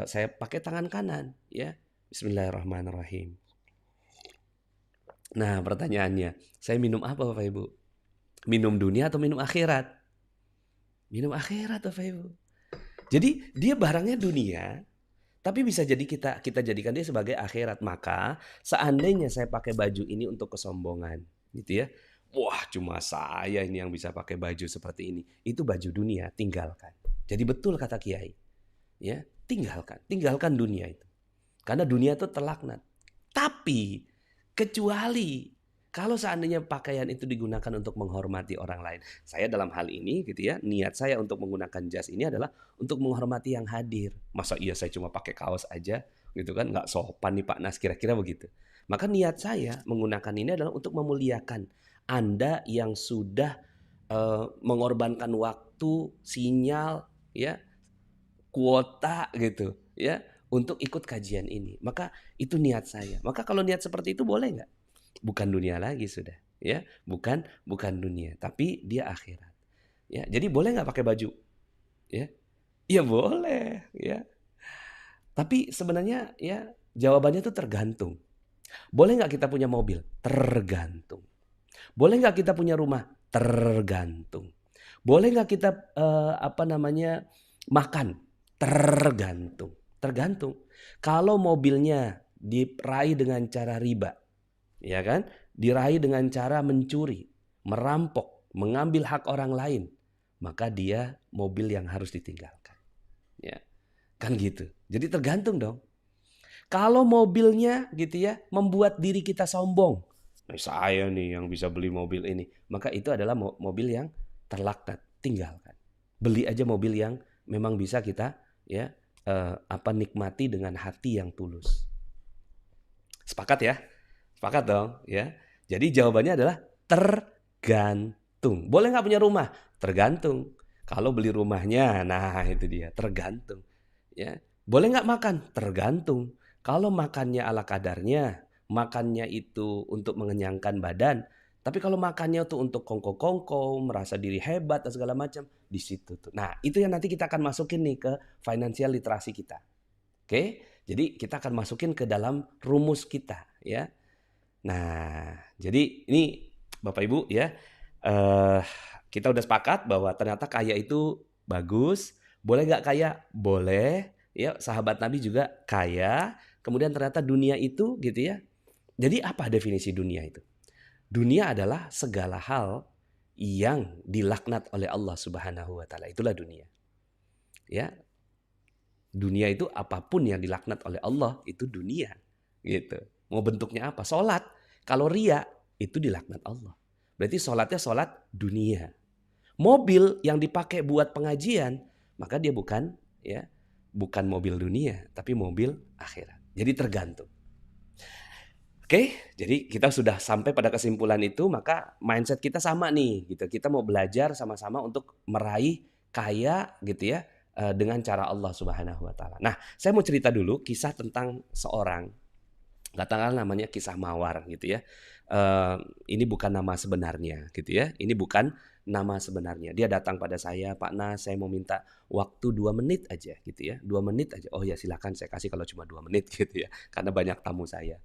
saya pakai tangan kanan, ya Bismillahirrahmanirrahim. Nah pertanyaannya, saya minum apa Bapak Ibu? Minum dunia atau minum akhirat? Minum akhirat Bapak Ibu. Jadi dia barangnya dunia, tapi bisa jadi kita jadikan dia sebagai akhirat. Maka seandainya saya pakai baju ini untuk kesombongan, gitu ya. Wah, cuma saya ini yang bisa pakai baju seperti ini. Itu baju dunia, tinggalkan. Jadi betul kata Kiai. Ya, tinggalkan dunia itu. Karena dunia itu terlaknat. Tapi kecuali kalau seandainya pakaian itu digunakan untuk menghormati orang lain. Saya dalam hal ini gitu ya, niat saya untuk menggunakan jas ini adalah untuk menghormati yang hadir. Masa iya saya cuma pakai kaos aja gitu kan, nggak sopan nih Pak Nas, kira-kira begitu. Maka niat saya menggunakan ini adalah untuk memuliakan Anda yang sudah mengorbankan waktu, sinyal, ya, kuota gitu ya untuk ikut kajian ini. Maka itu niat saya. Maka kalau niat seperti itu boleh nggak? Bukan dunia lagi sudah, ya, bukan dunia, tapi dia akhirat, ya. Jadi boleh nggak pakai baju, ya? Ya boleh, ya. Tapi sebenarnya ya jawabannya itu tergantung. Boleh nggak kita punya mobil? Tergantung. Boleh nggak kita punya rumah? Tergantung. Boleh nggak kita makan? Tergantung. Kalau mobilnya diraih dengan cara riba, ya kan? Diraih dengan cara mencuri, merampok, mengambil hak orang lain, maka dia mobil yang harus ditinggalkan. Ya. Kan gitu. Jadi tergantung dong. Kalau mobilnya gitu ya membuat diri kita sombong. Nah, saya nih yang bisa beli mobil ini, maka itu adalah mobil yang terlaknat, tinggalkan. Beli aja mobil yang memang bisa kita ya nikmati dengan hati yang tulus. Sepakat ya? Sepakat dong, ya. Jadi jawabannya adalah tergantung. Boleh nggak punya rumah? Tergantung. Kalau beli rumahnya, nah itu dia, tergantung. Ya. Boleh nggak makan? Tergantung. Kalau makannya ala kadarnya, makannya itu untuk mengenyangkan badan, tapi kalau makannya tuh untuk kongko-kongko, merasa diri hebat dan segala macam, di situ tuh. Nah, itu yang nanti kita akan masukin nih ke financial literasi kita. Oke? Jadi kita akan masukin ke dalam rumus kita, ya. Nah, jadi ini Bapak Ibu ya, kita udah sepakat bahwa ternyata kaya itu bagus. Boleh nggak kaya? Boleh. Ya, sahabat Nabi juga kaya. Kemudian ternyata dunia itu gitu ya. Jadi apa definisi dunia itu? Dunia adalah segala hal yang dilaknat oleh Allah Subhanahu wa taala. Itulah dunia. Ya. Dunia itu apapun yang dilaknat oleh Allah itu dunia. gitu. Mau bentuknya apa? Sholat. Kalau ria itu dilaknat Allah. Berarti sholatnya sholat dunia. Mobil yang dipakai buat pengajian, maka dia bukan mobil dunia, tapi mobil akhirat. Jadi tergantung. Oke, jadi kita sudah sampai pada kesimpulan itu, maka mindset kita sama nih, gitu. Kita mau belajar sama-sama untuk meraih kaya, gitu ya, dengan cara Allah Subhanahu Wa Taala. Nah, saya mau cerita dulu kisah tentang seorang, katakanlah namanya kisah Mawar, gitu ya. Ini bukan nama sebenarnya, gitu ya. Ini bukan nama sebenarnya. Dia datang pada saya, Pak Nas, saya mau minta waktu 2 menit aja, gitu ya. 2 menit aja. Oh ya silakan, saya kasih kalau cuma 2 menit, gitu ya. Karena banyak tamu saya.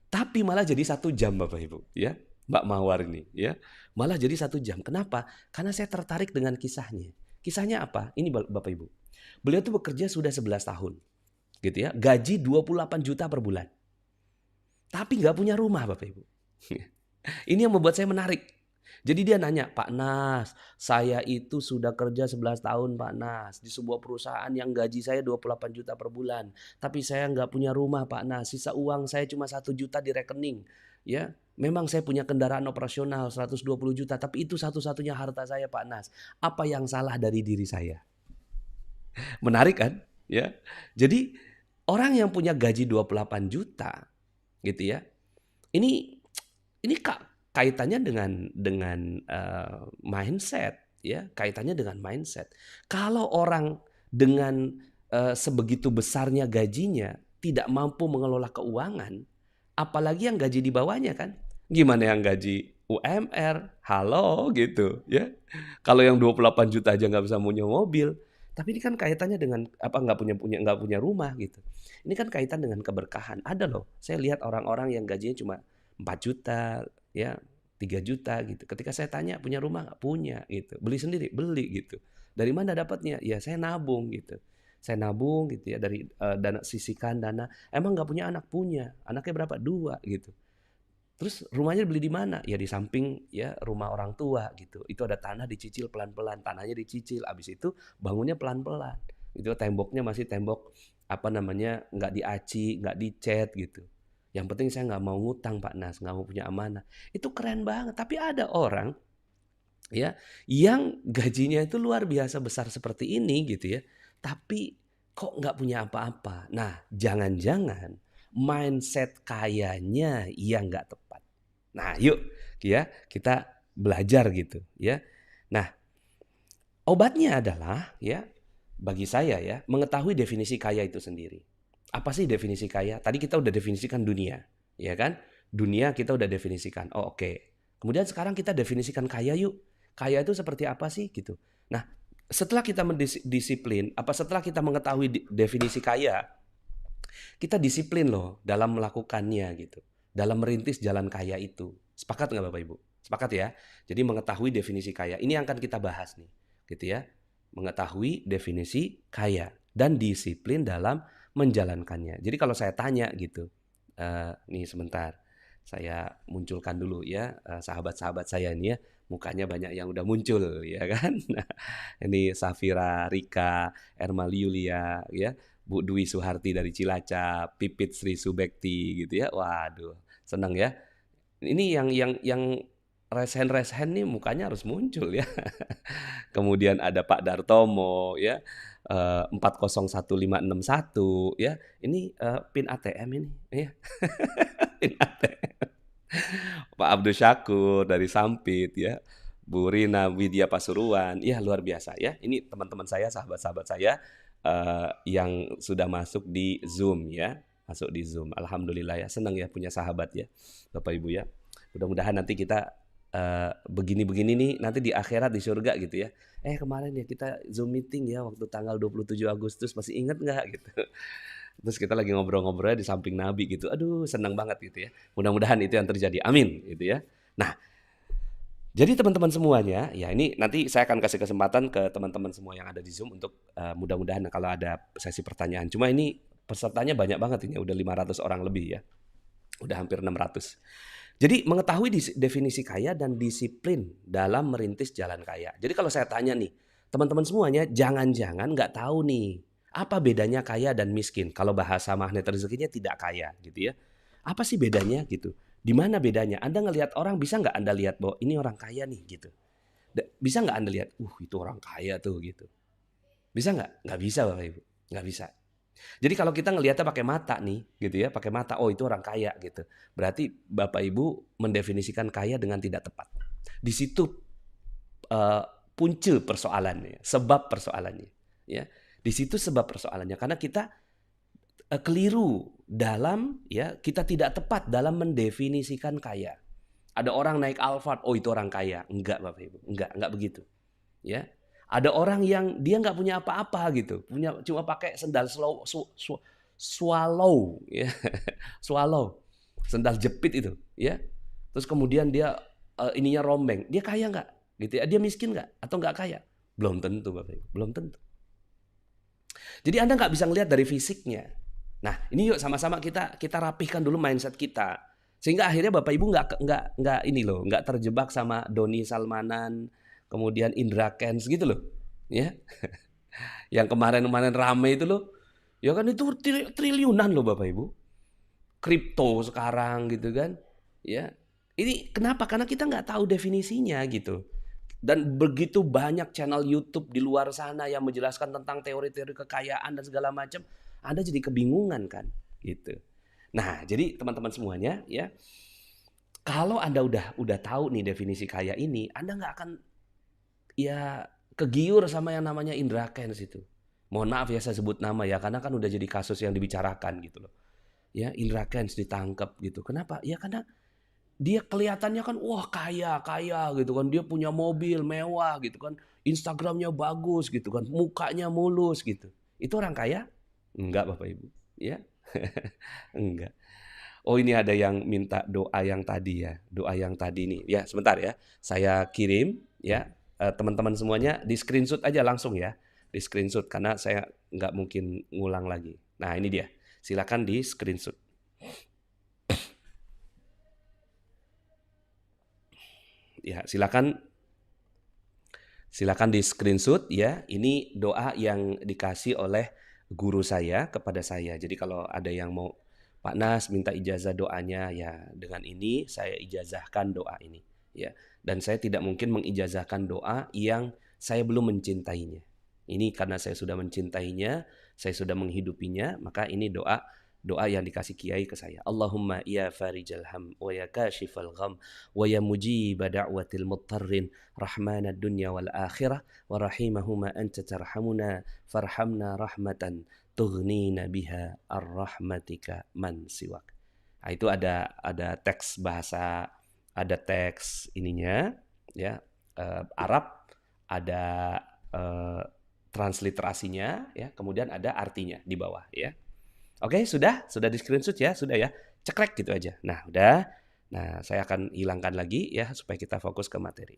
Tapi malah jadi 1 jam Bapak Ibu, ya. Mbak Mawar ini, ya. Malah jadi 1 jam. Kenapa? Karena saya tertarik dengan kisahnya. Kisahnya apa? Ini Bapak Ibu. Beliau tuh bekerja sudah 11 tahun. Gitu ya. Gaji 28 juta per bulan. Tapi nggak punya rumah Bapak Ibu. Ini yang membuat saya menarik. Jadi dia nanya, Pak Nas, saya itu sudah kerja 11 tahun Pak Nas. Di sebuah perusahaan yang gaji saya 28 juta per bulan. Tapi saya nggak punya rumah Pak Nas. Sisa uang saya cuma 1 juta di rekening. Ya, memang saya punya kendaraan operasional 120 juta. Tapi itu satu-satunya harta saya Pak Nas. Apa yang salah dari diri saya? Menarik kan? Ya. Jadi orang yang punya gaji 28 juta gitu ya. Ini kaitannya dengan mindset ya, kaitannya dengan mindset. Kalau orang dengan sebegitu besarnya gajinya tidak mampu mengelola keuangan, apalagi yang gaji di bawahnya kan. Gimana yang gaji UMR? Halo gitu ya. Kalau yang 28 juta aja nggak bisa punya mobil. Tapi ini kan kaitannya dengan apa nggak punya rumah gitu. Ini kan kaitan dengan keberkahan. Ada loh, saya lihat orang-orang yang gajinya cuma 4 juta, ya 3 juta gitu. Ketika saya tanya punya rumah nggak? Punya gitu. Beli sendiri? Beli gitu. Dari mana dapatnya? Ya saya nabung gitu. Saya nabung gitu ya dari dana sisihkan dana. Emang nggak punya anak? Punya. Anaknya berapa? 2 gitu. Terus rumahnya beli di mana? Ya di samping ya rumah orang tua gitu. Itu ada tanah dicicil pelan-pelan, tanahnya dicicil. Abis itu bangunnya pelan-pelan. Itu temboknya masih tembok apa namanya nggak diaci, nggak dicat gitu. Yang penting saya nggak mau ngutang Pak Nas, nggak mau punya amanah. Itu keren banget. Tapi ada orang ya yang gajinya itu luar biasa besar seperti ini gitu ya. Tapi kok nggak punya apa-apa. Nah, jangan-jangan mindset kayanya yang nggak tepat. Nah, yuk ya kita belajar gitu ya. Nah, obatnya adalah ya bagi saya ya mengetahui definisi kaya itu sendiri. Apa sih definisi kaya? Tadi kita udah definisikan dunia, ya kan? Dunia kita udah definisikan. Oh, oke. Kemudian sekarang kita definisikan kaya yuk. Kaya itu seperti apa sih gitu. Nah, setelah kita mendisiplin, setelah kita mengetahui definisi kaya, kita disiplin loh dalam melakukannya gitu. Dalam merintis jalan kaya itu. Sepakat nggak Bapak Ibu? Sepakat ya? Jadi mengetahui definisi kaya. Ini yang akan kita bahas nih. Gitu ya. Mengetahui definisi kaya. Dan disiplin dalam menjalankannya. Jadi kalau saya tanya gitu. Nih sebentar. Saya munculkan dulu ya. Sahabat-sahabat saya ini ya. Mukanya banyak yang udah muncul ya kan. Nah, ini Safira, Rika, Ermal Yulia ya. Bu Dwi Suharti dari Cilacap, Pipit Sri Subekti gitu ya. Waduh, senang ya. Ini yang resen-resen nih mukanya harus muncul ya. Kemudian ada Pak Dartomo ya. 401561 ya. Ini pin ATM ini ya. Pin ATM. Pak Abdul Syakur dari Sampit ya. Bu Rina Widya Pasuruan. Ya luar biasa ya. Ini teman-teman saya, sahabat-sahabat saya yang sudah masuk di Zoom ya. Masuk di Zoom. Alhamdulillah ya. Senang ya punya sahabat ya. Bapak Ibu ya. Mudah-mudahan nanti kita begini-begini nih nanti di akhirat di surga gitu ya. Kemarin ya kita Zoom meeting ya waktu tanggal 27 Agustus masih ingat nggak gitu. Terus kita lagi ngobrol-ngobrolnya di samping Nabi gitu. Aduh, senang banget gitu ya. Mudah-mudahan itu yang terjadi. Amin gitu ya. Nah, jadi teman-teman semuanya, ya ini nanti saya akan kasih kesempatan ke teman-teman semua yang ada di Zoom untuk mudah-mudahan kalau ada sesi pertanyaan. Cuma ini pesertanya banyak banget ini, udah 500 orang lebih ya. Udah hampir 600. Jadi mengetahui definisi kaya dan disiplin dalam merintis jalan kaya. Jadi kalau saya tanya nih, teman-teman semuanya jangan-jangan nggak tahu nih, apa bedanya kaya dan miskin? Kalau bahasa magnet rezekinya tidak kaya gitu ya. Apa sih bedanya gitu? Di mana bedanya? Anda ngelihat orang, bisa nggak Anda lihat bahwa ini orang kaya nih gitu? Bisa nggak Anda lihat, itu orang kaya tuh gitu? Bisa nggak? Nggak bisa Bapak Ibu, nggak bisa. Jadi kalau kita ngelihatnya pakai mata nih, gitu ya, pakai mata, oh itu orang kaya gitu. Berarti Bapak Ibu mendefinisikan kaya dengan tidak tepat. Di situ uh, punca persoalannya, sebab persoalannya. Ya, di situ sebab persoalannya karena kita keliru dalam kita tidak tepat dalam mendefinisikan kaya. Ada orang naik Alphard, oh itu orang kaya. Enggak Bapak Ibu, enggak begitu. Ya. Ada orang yang dia nggak punya apa-apa gitu, cuma pakai sendal swallow, ya. Swallow, sendal jepit itu, ya. Terus kemudian dia ininya rombeng, dia kaya nggak? Gitu ya? Dia miskin nggak? Atau nggak kaya? Belum tentu Bapak Ibu, belum tentu. Jadi Anda nggak bisa ngelihat dari fisiknya. Nah, ini yuk sama-sama kita rapihkan dulu mindset kita. Sehingga akhirnya Bapak Ibu nggak terjebak sama Doni Salmanan, kemudian Indra Kents gitu loh. Ya. Yang kemarin-kemarin rame itu loh. Ya kan itu triliunan loh Bapak Ibu. Kripto sekarang gitu kan. Ya. Ini kenapa? Karena kita nggak tahu definisinya gitu. Dan begitu banyak channel YouTube di luar sana yang menjelaskan tentang teori-teori kekayaan dan segala macam, Anda jadi kebingungan kan, gitu. Nah, jadi teman-teman semuanya ya, kalau Anda udah tahu nih definisi kaya ini, Anda nggak akan kegiur sama yang namanya Indra Kents itu. Mohon maaf ya saya sebut nama ya, karena kan udah jadi kasus yang dibicarakan gitu loh. Ya, Indra Kents ditangkap gitu. Kenapa? Ya karena dia kelihatannya kan wah kaya gitu kan, dia punya mobil mewah gitu kan, Instagramnya bagus gitu kan, mukanya mulus gitu. Itu orang kaya? Enggak Bapak Ibu, ya. Enggak. Oh ini ada yang minta doa yang tadi ya, doa yang tadi nih. Ya sebentar ya, saya kirim ya, teman-teman semuanya di screenshot aja langsung ya, di screenshot karena saya nggak mungkin ngulang lagi. Nah ini dia, silakan di screenshot. Ya, silakan di screenshot ya. Ini doa yang dikasih oleh guru saya kepada saya. Jadi kalau ada yang mau Pak Nas minta ijazah doanya ya dengan ini saya ijazahkan doa ini ya. Dan saya tidak mungkin mengijazahkan doa yang saya belum mencintainya. Ini karena saya sudah mencintainya, saya sudah menghidupinya, maka ini doa yang dikasih kiai ke saya. Allahumma ya farijal ham wa ya kashifal gham wa ya mujiba da'watil muttarrin rahmanad dunya wal akhirah wa rahimahuma anta tarhamuna farhamna rahmatan tughnina biha ar-rahmatika man siwak. Nah, itu ada teks bahasa, ada teks ininya ya, Arab, ada transliterasinya ya, kemudian ada artinya di bawah ya. Oke, sudah di screenshot ya, sudah ya. Cekrek gitu aja. Nah, udah. Nah, saya akan hilangkan lagi ya supaya kita fokus ke materi.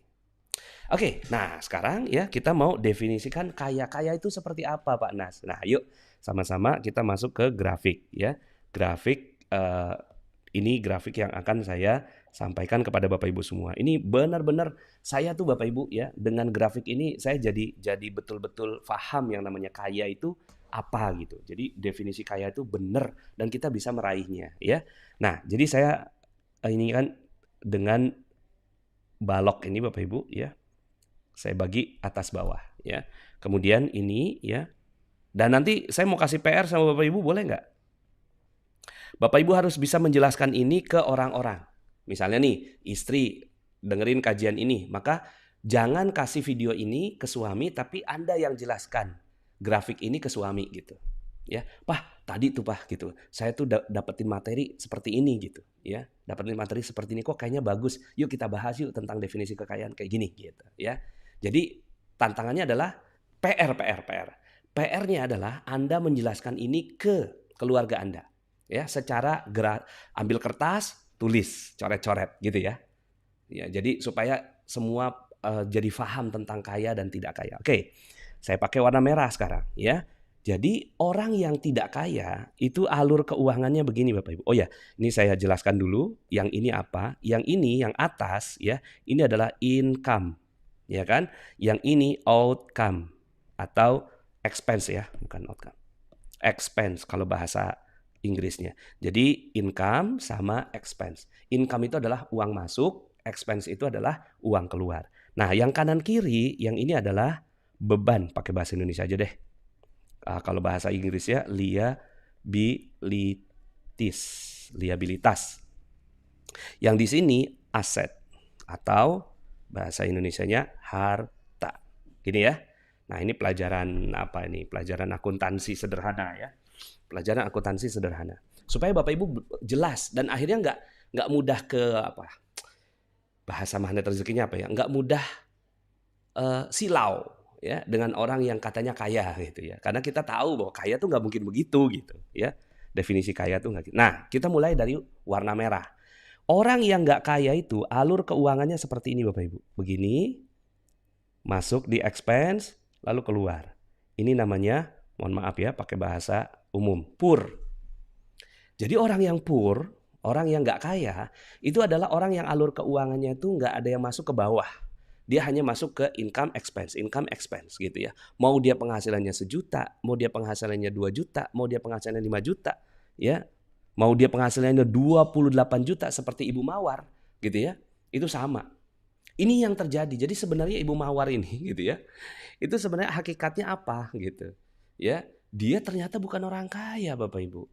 Oke, nah sekarang ya kita mau definisikan kaya itu seperti apa Pak Nas. Nah, yuk sama-sama kita masuk ke grafik ya. Grafik ini grafik yang akan saya sampaikan kepada Bapak Ibu semua. Ini benar-benar saya tuh Bapak Ibu ya, dengan grafik ini saya jadi betul-betul paham yang namanya kaya itu apa gitu. Jadi definisi kaya itu benar dan kita bisa meraihnya ya. Nah, jadi saya ini kan dengan balok ini Bapak Ibu ya. Saya bagi atas bawah ya. Kemudian ini ya. Dan nanti saya mau kasih PR sama Bapak Ibu, boleh nggak? Bapak Ibu harus bisa menjelaskan ini ke orang-orang. Misalnya nih, istri dengerin kajian ini, maka jangan kasih video ini ke suami tapi Anda yang jelaskan grafik ini ke suami gitu. Ya, Pak, tadi tuh Pak gitu. Saya tuh dapetin materi seperti ini gitu, ya. Dapetin materi seperti ini kok kayaknya bagus. Yuk kita bahas yuk tentang definisi kekayaan kayak gini gitu, ya. Jadi tantangannya adalah PR. PR-nya adalah Anda menjelaskan ini ke keluarga Anda. Ya, secara ambil kertas, tulis, coret-coret gitu ya. Ya, jadi supaya semua jadi paham tentang kaya dan tidak kaya. Oke. Saya pakai warna merah sekarang ya. Jadi orang yang tidak kaya itu alur keuangannya begini Bapak Ibu. Oh ya, ini saya jelaskan dulu. Yang ini apa? Yang ini yang atas ya, ini adalah income. Ya kan? Yang ini outcome atau expense ya, bukan outcome. Expense kalau bahasa Inggrisnya. Jadi income sama expense. Income itu adalah uang masuk, expense itu adalah uang keluar. Nah, yang kanan kiri, yang ini adalah beban, pakai bahasa Indonesia aja deh. Kalau bahasa Inggrisnya liabilitas. Yang di sini aset atau bahasa Indonesianya harta. Gini ya. Nah, ini pelajaran apa ini? Pelajaran akuntansi sederhana ya. Pelajaran akuntansi sederhana. Supaya Bapak Ibu jelas dan akhirnya nggak mudah ke apa? Bahasa magnet rezekinya apa ya? Nggak mudah silau ya dengan orang yang katanya kaya gitu ya. Karena kita tahu bahwa kaya tuh nggak mungkin begitu gitu ya. Definisi kaya tuh nggak gitu. Nah, kita mulai dari warna merah. Orang yang nggak kaya itu alur keuangannya seperti ini Bapak Ibu. Begini, masuk di expense, lalu keluar. Ini namanya, mohon maaf ya pakai bahasa umum, poor. Jadi orang yang poor, orang yang nggak kaya, itu adalah orang yang alur keuangannya itu nggak ada yang masuk ke bawah. Dia hanya masuk ke income expense gitu ya. Mau dia penghasilannya 1 juta, mau dia penghasilannya 2 juta, mau dia penghasilannya 5 juta, ya. Mau dia penghasilannya 28 juta seperti Ibu Mawar gitu ya. Itu sama. Ini yang terjadi. Jadi sebenarnya Ibu Mawar ini gitu ya. Itu sebenarnya hakikatnya apa gitu. Ya, dia ternyata bukan orang kaya Bapak Ibu.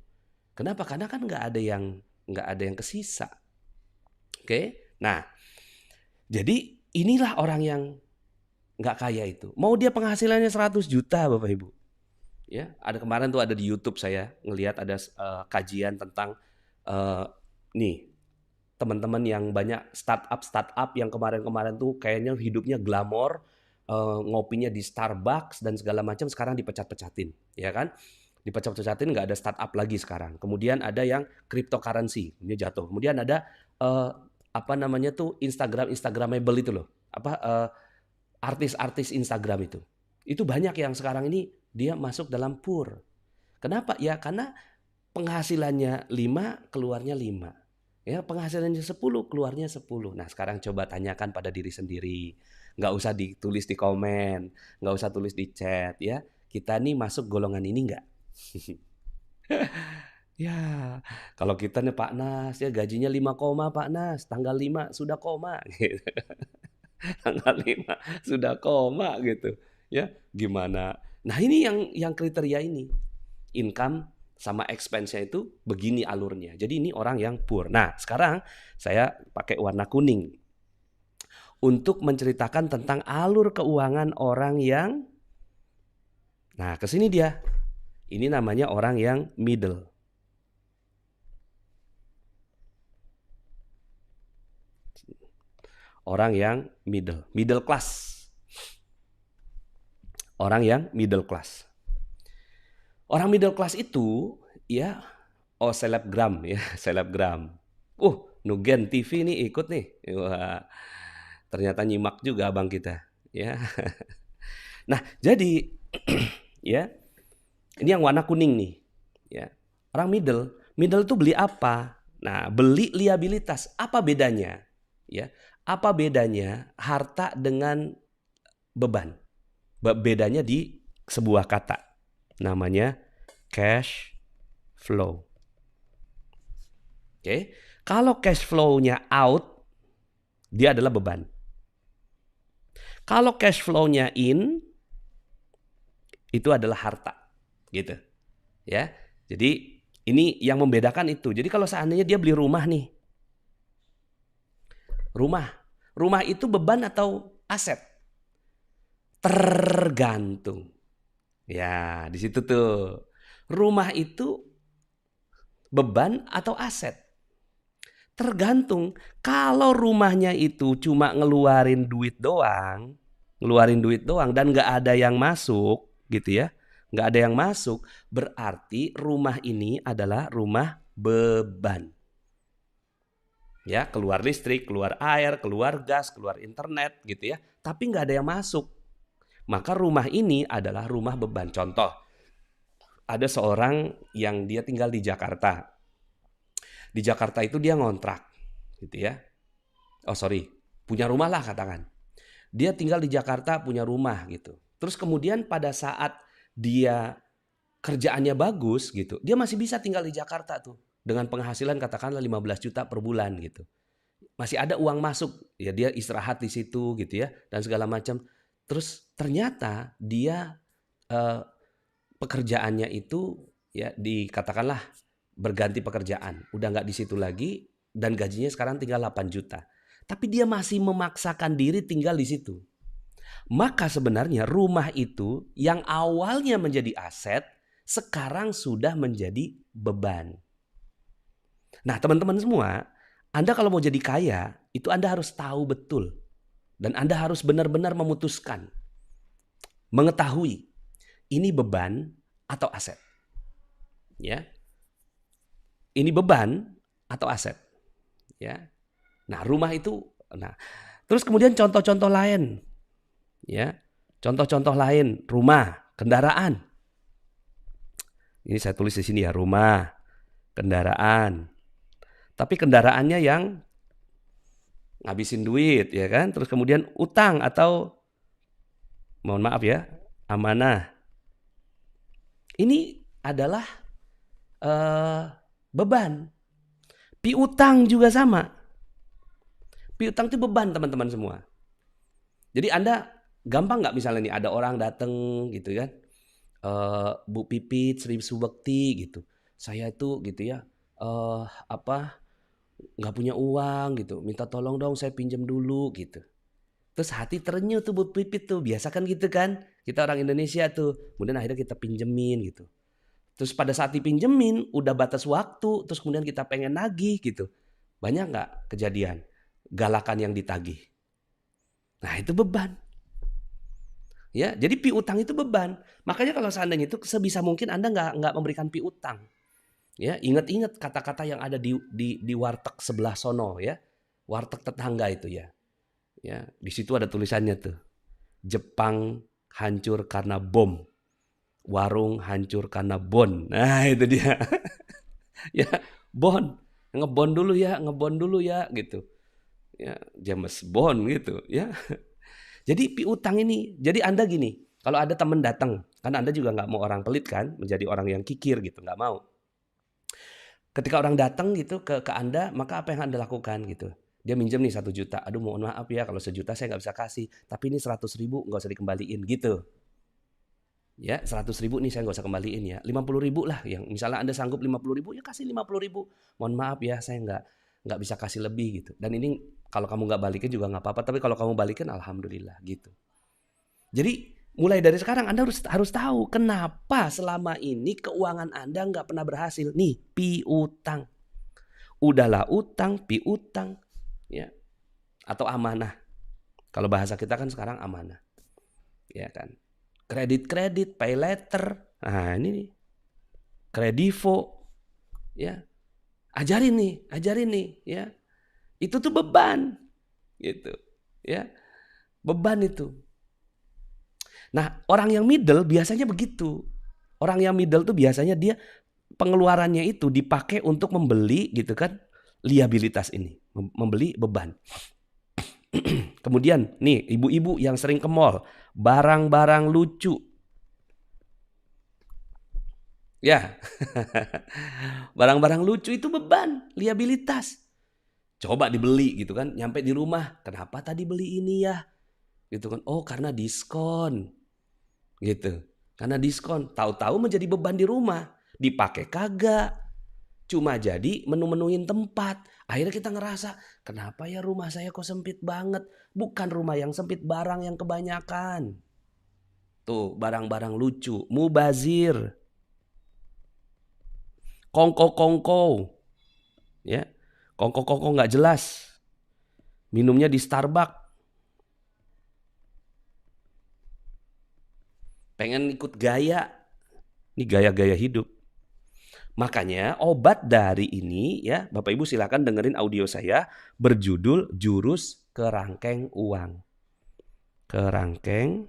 Kenapa? Karena kan nggak ada yang kesisa. Oke? Nah, jadi inilah orang yang nggak kaya itu. Mau dia penghasilannya 100 juta Bapak Ibu. Ya, kemarin tuh ada di YouTube saya ngelihat ada kajian tentang nih teman-teman yang banyak startup yang kemarin-kemarin tuh kayaknya hidupnya glamor, ngopinya di Starbucks dan segala macam sekarang dipecat-pecatin, ya kan? Dipecat-pecatin nggak ada startup lagi sekarang. Kemudian ada yang cryptocurrency, ini jatuh. Kemudian ada apa namanya tuh Instagramable itu loh, artis-artis Instagram itu. Itu banyak yang sekarang ini dia masuk dalam poor. Kenapa? Ya karena penghasilannya 5, keluarnya 5. Ya, penghasilannya 10, keluarnya 10. Nah, sekarang coba tanyakan pada diri sendiri. Nggak usah ditulis di komen, nggak usah tulis di chat ya. Kita nih masuk golongan ini nggak? Ya, kalau kita nih Pak Nas ya gajinya 5 koma Pak Nas, tanggal 5 sudah koma gitu. Tanggal 5 sudah koma gitu. Ya, gimana? Nah, ini yang kriteria ini. Income sama expense-nya itu begini alurnya. Jadi ini orang yang poor. Nah, sekarang saya pakai warna kuning untuk menceritakan tentang alur keuangan orang yang nah, ke sini dia. Ini namanya orang yang middle. Orang yang middle class. Orang yang middle class. Orang middle class itu ya selebgram ya, selebgram. Nugen TV nih ikut nih. Wah, ternyata nyimak juga abang kita, ya. Nah, jadi ya, ini yang warna kuning nih, ya. Orang middle tuh beli apa? Nah, beli liabilitas. Apa bedanya? Ya, apa bedanya harta dengan beban? Bedanya di sebuah kata. Namanya cash flow. Oke. Kalau cash flow-nya out, dia adalah beban. Kalau cash flow-nya in, itu adalah harta. Gitu. Ya. Jadi ini yang membedakan itu. Jadi kalau seandainya dia beli rumah nih. Rumah itu beban atau aset? Tergantung. Ya, di situ tuh. Rumah itu beban atau aset? Tergantung. Kalau rumahnya itu cuma ngeluarin duit doang dan nggak ada yang masuk, gitu ya, nggak ada yang masuk, berarti rumah ini adalah rumah beban. Ya, keluar listrik, keluar air, keluar gas, keluar internet, gitu ya. Tapi nggak ada yang masuk. Maka rumah ini adalah rumah beban. Contoh, ada seorang yang dia tinggal di Jakarta. Di Jakarta itu dia ngontrak, gitu ya. Punya rumah lah katakan. Dia tinggal di Jakarta punya rumah gitu. Terus kemudian pada saat dia kerjaannya bagus gitu, dia masih bisa tinggal di Jakarta tuh dengan penghasilan katakanlah 15 juta per bulan gitu. Masih ada uang masuk, ya dia istirahat di situ gitu ya dan segala macam. Terus ternyata dia eh, pekerjaannya itu ya dikatakanlah berganti pekerjaan, udah nggak di situ lagi dan gajinya sekarang tinggal 8 juta. Tapi dia masih memaksakan diri tinggal di situ. Maka sebenarnya rumah itu yang awalnya menjadi aset sekarang sudah menjadi beban. Nah, teman-teman semua, Anda kalau mau jadi kaya, itu Anda harus tahu betul dan Anda harus benar-benar memutuskan, mengetahui ini beban atau aset. Ya. Ini beban atau aset. Ya. Nah, rumah itu terus kemudian contoh-contoh lain. Ya. Contoh-contoh lain, rumah, kendaraan. Ini saya tulis di sini ya, rumah, kendaraan. Tapi kendaraannya yang ngabisin duit ya kan. Terus kemudian utang atau mohon maaf ya, amanah. Ini adalah beban. Piutang juga sama. Piutang itu beban teman-teman semua. Jadi Anda gampang nggak misalnya nih ada orang datang gitu kan. Bu Pipit, Sri Subekti gitu. Saya itu gitu ya nggak punya uang gitu. Minta tolong dong saya pinjam dulu gitu. Terus hati terenyuh tuh Bu Pipit tuh. Biasa kan gitu kan. Kita orang Indonesia tuh. Kemudian akhirnya kita pinjemin gitu. Terus pada saat dipinjemin udah batas waktu. Terus kemudian kita pengen nagih gitu. Banyak nggak kejadian galakan yang ditagih? Nah itu beban. Ya, jadi piutang itu beban. Makanya kalau seandainya itu sebisa mungkin Anda nggak memberikan piutang. Ya, ingat-ingat kata-kata yang ada di warteg sebelah sono ya. Warteg tetangga itu ya. Ya, di situ ada tulisannya tuh. Jepang hancur karena bom. Warung hancur karena bon. Nah, itu dia. Ya, bon. Ngebon dulu ya gitu. Ya, James Bond gitu ya. Jadi piutang ini, jadi Anda gini, kalau ada teman datang, kan Anda juga nggak mau orang pelit kan, menjadi orang yang kikir gitu, nggak mau. Ketika orang datang gitu ke Anda, maka apa yang Anda lakukan gitu? Dia minjem nih 1 juta, aduh mohon maaf ya kalau 1 juta saya nggak bisa kasih, tapi ini 100 ribu nggak usah dikembaliin gitu. Ya 100 ribu nih saya nggak usah kembaliin ya, 50 ribu lah, yang misalnya Anda sanggup 50 ribu, ya kasih 50 ribu. Mohon maaf ya saya nggak bisa kasih lebih gitu. Dan ini kalau kamu nggak balikin juga nggak apa-apa, tapi kalau kamu balikin alhamdulillah gitu. Jadi mulai dari sekarang Anda harus tahu kenapa selama ini keuangan Anda nggak pernah berhasil. Nih piutang, udahlah utang, piutang, ya atau amanah. Kalau bahasa kita kan sekarang amanah, ya kan. Kredit, pay letter, nah ini nih, kredivo, ya ajarin nih, ya. Itu tuh beban gitu ya. Beban itu. Nah, orang yang middle biasanya begitu. Orang yang middle tuh biasanya dia pengeluarannya itu dipakai untuk membeli gitu kan liabilitas ini, membeli beban. Kemudian nih ibu-ibu yang sering ke mall, barang-barang lucu. Ya. Barang-barang lucu itu beban, liabilitas. Coba dibeli gitu kan, nyampe di rumah, kenapa tadi beli ini ya? Gitu kan. Oh, karena diskon. Gitu. Karena diskon, tahu-tahu menjadi beban di rumah. Dipakai kagak. Cuma jadi menu-menuin tempat. Akhirnya kita ngerasa, kenapa ya rumah saya kok sempit banget? Bukan rumah yang sempit, barang yang kebanyakan. Tuh, barang-barang lucu, mubazir. Kongko-kongko. Ya. Kongko-kongko nggak jelas. Minumnya di Starbucks. Pengen ikut gaya. Ini gaya-gaya hidup. Makanya obat dari ini ya, Bapak Ibu silakan dengerin audio saya berjudul Jurus Kerangkeng Uang. Kerangkeng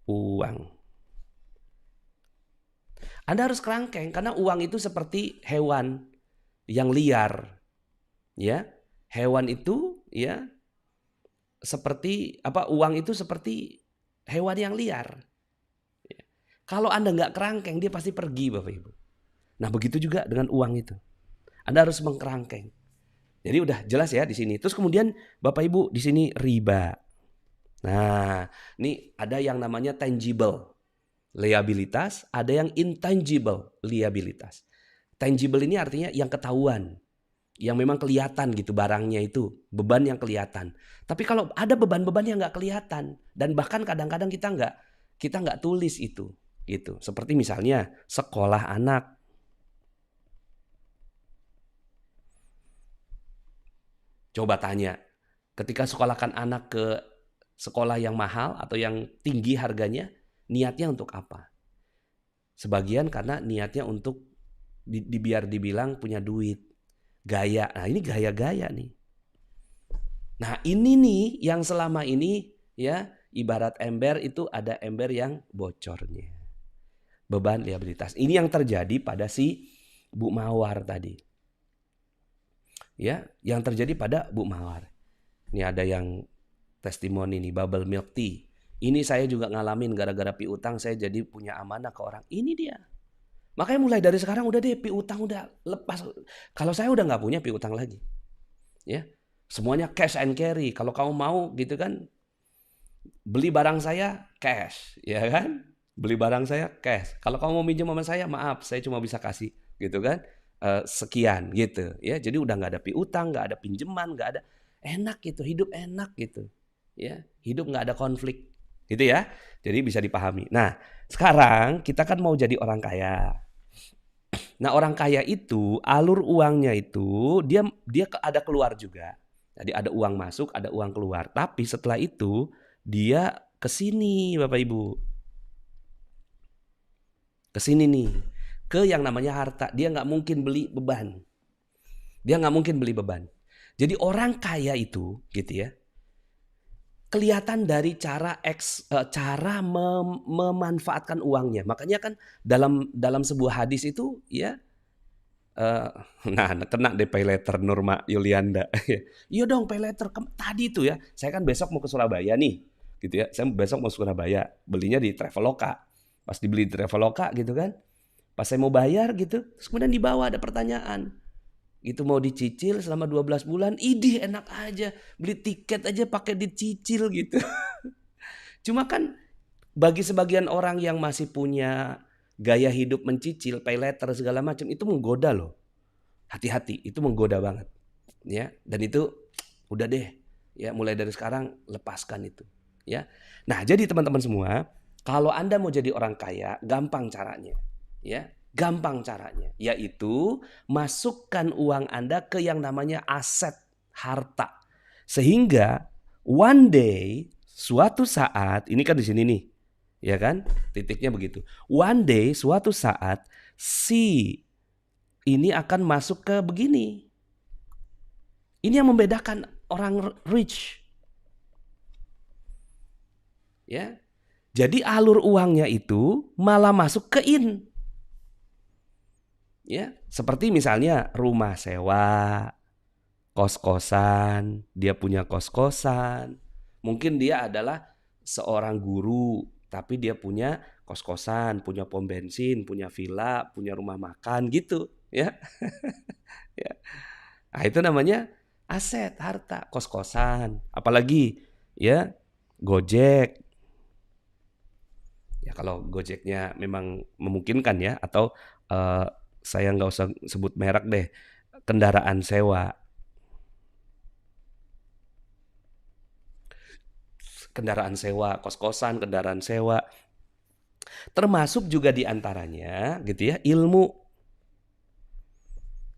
uang. Anda harus kerangkeng karena uang itu seperti hewan yang liar. Ya. Hewan itu ya seperti uang itu seperti hewan yang liar. Kalau Anda nggak kerangkeng, dia pasti pergi Bapak Ibu. Nah begitu juga dengan uang itu. Anda harus mengkerangkeng. Jadi udah jelas ya di sini. Terus kemudian Bapak Ibu di sini riba. Nah ini ada yang namanya tangible liabilitas, ada yang intangible liabilitas. Tangible ini artinya yang ketahuan, yang memang kelihatan gitu barangnya itu, beban yang kelihatan. Tapi kalau ada beban-beban yang nggak kelihatan dan bahkan kadang-kadang kita nggak tulis itu, gitu. Seperti misalnya sekolah anak. Coba tanya, ketika sekolahkan anak ke sekolah yang mahal atau yang tinggi harganya, niatnya untuk apa? Sebagian karena niatnya untuk biar dibilang punya duit. Gaya. Nah ini gaya-gaya nih. Nah ini nih yang selama ini ya ibarat ember itu ada ember yang bocornya. Beban liabilitas. Ini yang terjadi pada si Bu Mawar tadi. Ya, yang terjadi pada Bu Mawar. Ini ada yang testimoni nih, bubble milk tea. Ini saya juga ngalamin gara-gara piutang saya jadi punya amanah ke orang. Ini dia. Makanya mulai dari sekarang udah deh piutang udah lepas. Kalau saya udah nggak punya piutang lagi. Ya. Semuanya cash and carry. Kalau kamu mau gitu kan beli barang saya cash, ya kan? Beli barang saya cash. Kalau kamu mau minjem sama saya, maaf, saya cuma bisa kasih gitu kan. Sekian gitu ya. Jadi udah nggak ada piutang, nggak ada pinjaman, nggak ada, enak gitu, hidup enak gitu ya, hidup nggak ada konflik gitu ya. Jadi bisa dipahami. Nah sekarang kita kan mau jadi orang kaya. Nah orang kaya itu alur uangnya itu dia ada keluar juga. Jadi ada uang masuk, ada uang keluar. Tapi setelah itu dia kesini Bapak Ibu, kesini nih. Ke yang namanya harta. Dia nggak mungkin beli beban. Dia nggak mungkin beli beban. Jadi orang kaya itu gitu ya. Kelihatan dari cara memanfaatkan uangnya. Makanya kan dalam sebuah hadis itu ya nah kena deh pay letter Nurma Yulianda. Iya dong pay letter tadi itu ya. Saya kan besok mau ke Surabaya nih. Gitu ya. Saya besok mau ke Surabaya. Belinya di Traveloka. Pas dibeli di Traveloka gitu kan. Pas saya mau bayar gitu, terus kemudian di bawah ada pertanyaan. Itu mau dicicil selama 12 bulan, idih enak aja. Beli tiket aja pakai dicicil gitu. Cuma kan bagi sebagian orang yang masih punya gaya hidup mencicil, pay letter segala macam itu menggoda loh. Hati-hati, itu menggoda banget. Ya, dan itu udah deh. Ya, mulai dari sekarang lepaskan itu, ya. Nah, jadi teman-teman semua, kalau Anda mau jadi orang kaya, gampang caranya. Ya, gampang caranya, yaitu masukkan uang Anda ke yang namanya aset harta. Sehingga one day, suatu saat, ini kan di sini nih, ya kan? Titiknya begitu. One day, suatu saat, si ini akan masuk ke begini. Ini yang membedakan orang rich. Ya. Jadi alur uangnya itu malah masuk ke in. Ya, seperti misalnya rumah sewa, kos-kosan, dia punya kos-kosan. Mungkin dia adalah seorang guru, tapi dia punya kos-kosan, punya pom bensin, punya villa, punya rumah makan gitu, ya. Ya. Nah, itu namanya aset, harta, kos-kosan. Apalagi ya, Gojek. Ya kalau Gojeknya memang memungkinkan ya, atau saya nggak usah sebut merek deh, kendaraan sewa. Kendaraan sewa, kos-kosan, kendaraan sewa. Termasuk juga diantaranya gitu ya, ilmu.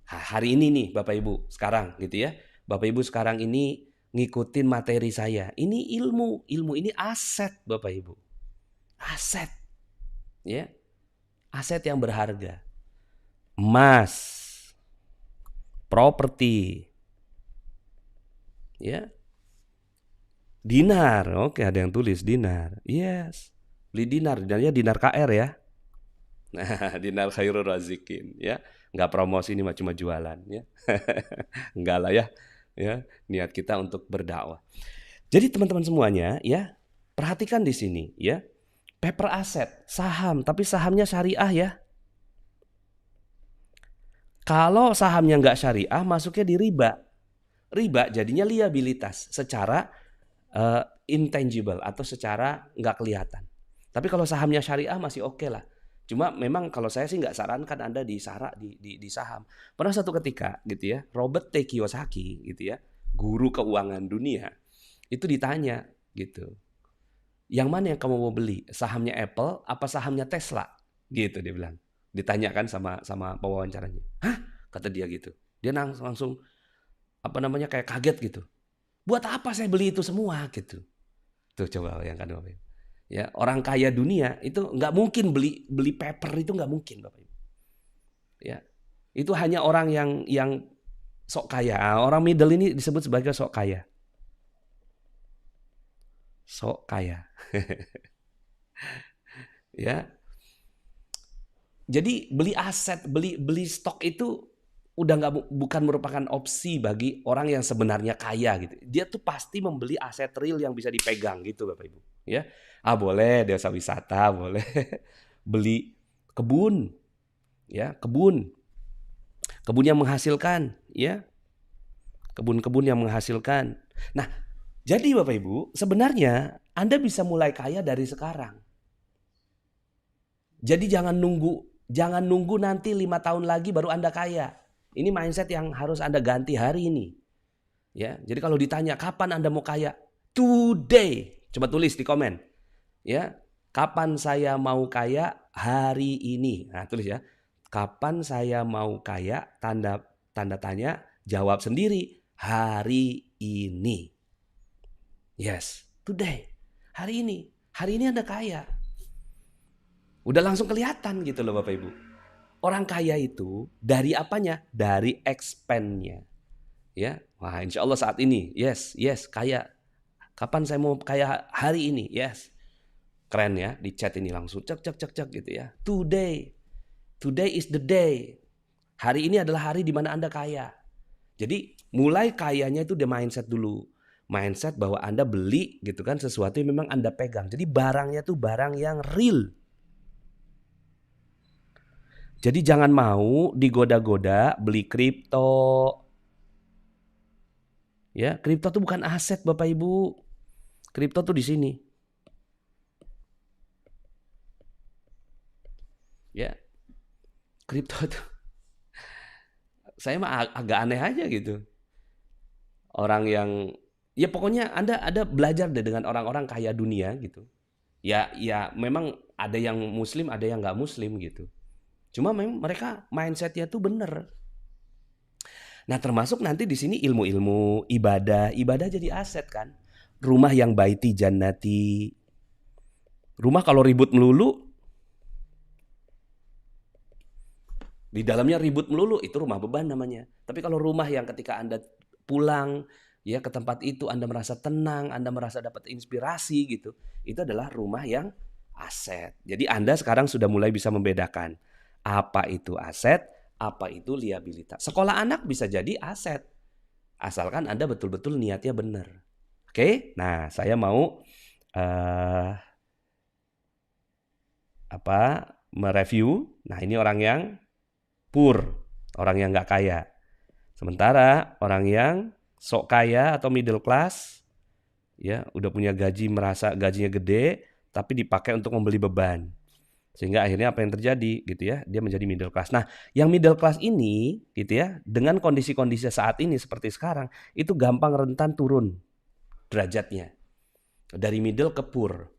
Hari ini nih Bapak Ibu sekarang gitu ya. Bapak Ibu sekarang ini ngikutin materi saya. Ini ilmu ini aset Bapak Ibu. Aset. Ya. Aset yang berharga. Emas, properti, ya, dinar. Oke, ada yang tulis dinar. Yes, beli dinar, dinarnya dinar KR ya. Nah, dinar khairul razikin, ya. Nggak promosi ini cuma jualan, ya. Enggak lah ya, ya. Niat kita untuk berdakwah. Jadi teman-teman semuanya, ya, perhatikan di sini, ya. Paper asset, saham, tapi sahamnya syariah ya. Kalau sahamnya nggak syariah, masuknya di riba. Riba jadinya liabilitas secara intangible atau secara nggak kelihatan. Tapi kalau sahamnya syariah masih oke lah. Cuma memang kalau saya sih nggak sarankan Anda di saham. Pernah satu ketika gitu ya, Robert T. Kiyosaki gitu ya, guru keuangan dunia, itu ditanya gitu, yang mana yang kamu mau beli? Sahamnya Apple apa sahamnya Tesla? Gitu dia bilang. Ditanyakan sama pewawancaranya. Hah? Kata dia gitu. Dia langsung kayak kaget gitu. Buat apa saya beli itu semua gitu. Tuh coba bayangkan Bapak Ibu. Ya, orang kaya dunia itu nggak mungkin beli paper, itu nggak mungkin Bapak Ibu. Ya. Itu hanya orang yang sok kaya. Orang middle ini disebut sebagai sok kaya. Sok kaya. Ya. Jadi beli aset, beli stok itu udah bukan merupakan opsi bagi orang yang sebenarnya kaya gitu. Dia tuh pasti membeli aset real yang bisa dipegang gitu Bapak Ibu. Ya, boleh desa wisata, boleh beli kebun, ya kebun yang menghasilkan, ya kebun-kebun yang menghasilkan. Nah, jadi Bapak Ibu sebenarnya Anda bisa mulai kaya dari sekarang. Jadi jangan nunggu nanti 5 tahun lagi baru Anda kaya. Ini mindset yang harus Anda ganti hari ini. Ya, jadi kalau ditanya kapan Anda mau kaya? Today. Coba tulis di komen. Ya, kapan saya mau kaya? Hari ini. Nah, tulis ya. Kapan saya mau kaya? Tanda tanya, jawab sendiri. Hari ini. Yes, today. Hari ini. Hari ini Anda kaya. Udah langsung kelihatan gitu loh Bapak Ibu. Orang kaya itu dari apanya? Dari expand-nya. Ya, wah insya Allah saat ini, yes, kaya. Kapan saya mau kaya? Hari ini, yes. Keren ya, di chat ini langsung cek gitu ya. Today is the day. Hari ini adalah hari di mana Anda kaya. Jadi mulai kayanya itu di mindset dulu. Mindset bahwa Anda beli gitu kan sesuatu yang memang Anda pegang. Jadi barangnya tuh barang yang real. Jadi jangan mau digoda-goda beli kripto. Ya, kripto tuh bukan aset Bapak Ibu. Kripto tuh di sini. Ya. Kripto tuh saya mah agak aneh aja gitu. Orang yang ya pokoknya Anda belajar deh dengan orang-orang kaya dunia gitu. Ya memang ada yang muslim, ada yang nggak muslim gitu. Cuma memang mereka mindsetnya tuh bener. Nah termasuk nanti di sini ilmu-ilmu ibadah jadi aset kan. Rumah yang baiti jannati. Rumah kalau ribut melulu, di dalamnya ribut melulu, itu rumah beban namanya. Tapi kalau rumah yang ketika Anda pulang ya ke tempat itu Anda merasa tenang, Anda merasa dapat inspirasi gitu. Itu adalah rumah yang aset. Jadi Anda sekarang sudah mulai bisa membedakan apa itu aset, apa itu liabilitas. Sekolah anak bisa jadi aset. Asalkan Anda betul-betul niatnya benar. Oke? Nah, saya mau mereview. Nah, ini orang yang poor, orang yang nggak kaya. Sementara orang yang sok kaya atau middle class, ya udah punya gaji, merasa gajinya gede, tapi dipakai untuk membeli beban. Sehingga akhirnya apa yang terjadi gitu ya, dia menjadi middle class. Nah, yang middle class ini gitu ya, dengan kondisi-kondisi saat ini seperti sekarang, itu gampang rentan turun derajatnya. Dari middle ke poor.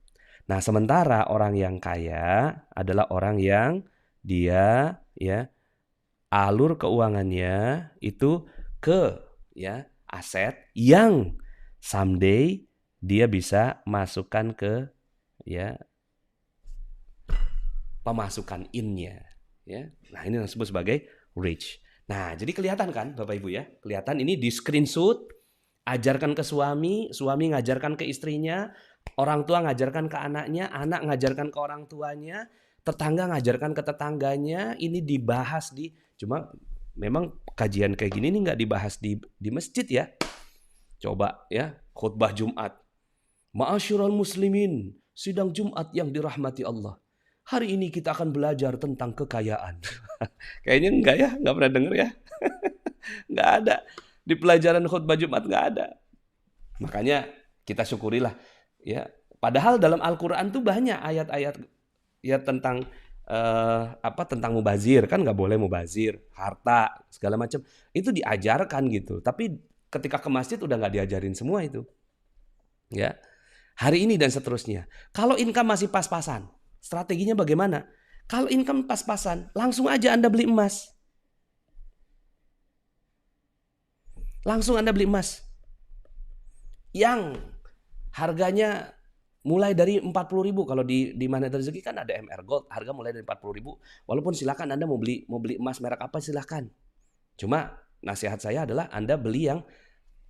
Nah, sementara orang yang kaya adalah orang yang dia ya alur keuangannya itu ke ya aset yang someday dia bisa masukkan ke ya pemasukan in-nya ya. Nah, ini yang disebut sebagai rich. Nah, jadi kelihatan kan Bapak Ibu ya? Kelihatan ini di screenshot, ajarkan ke suami, suami ngajarkan ke istrinya, orang tua ngajarkan ke anaknya, anak ngajarkan ke orang tuanya, tetangga ngajarkan ke tetangganya. Ini dibahas cuma memang kajian kayak gini nih nggak dibahas di masjid ya. Coba ya khutbah Jumat. Ma'asyiral muslimin, sidang Jumat yang dirahmati Allah. Hari ini kita akan belajar tentang kekayaan. Kayaknya enggak ya, enggak pernah denger ya. Enggak ada. Di pelajaran khutbah Jumat enggak ada. Makanya kita syukurilah ya. Padahal dalam Al-Qur'an tuh banyak ayat-ayat ya tentang tentang mubazir, kan nggak boleh mubazir, harta segala macam itu diajarkan gitu. Tapi ketika ke masjid udah nggak diajarin semua itu, ya. Hari ini dan seterusnya. Kalau income masih pas-pasan, strateginya bagaimana? Kalau income pas-pasan, langsung aja Anda beli emas. Langsung Anda beli emas yang harganya mulai dari 40.000. Kalau di Magnet Rezeki kan ada MR Gold, harga mulai dari 40.000. Walaupun silakan Anda mau beli emas merek apa silakan. Cuma nasihat saya adalah Anda beli yang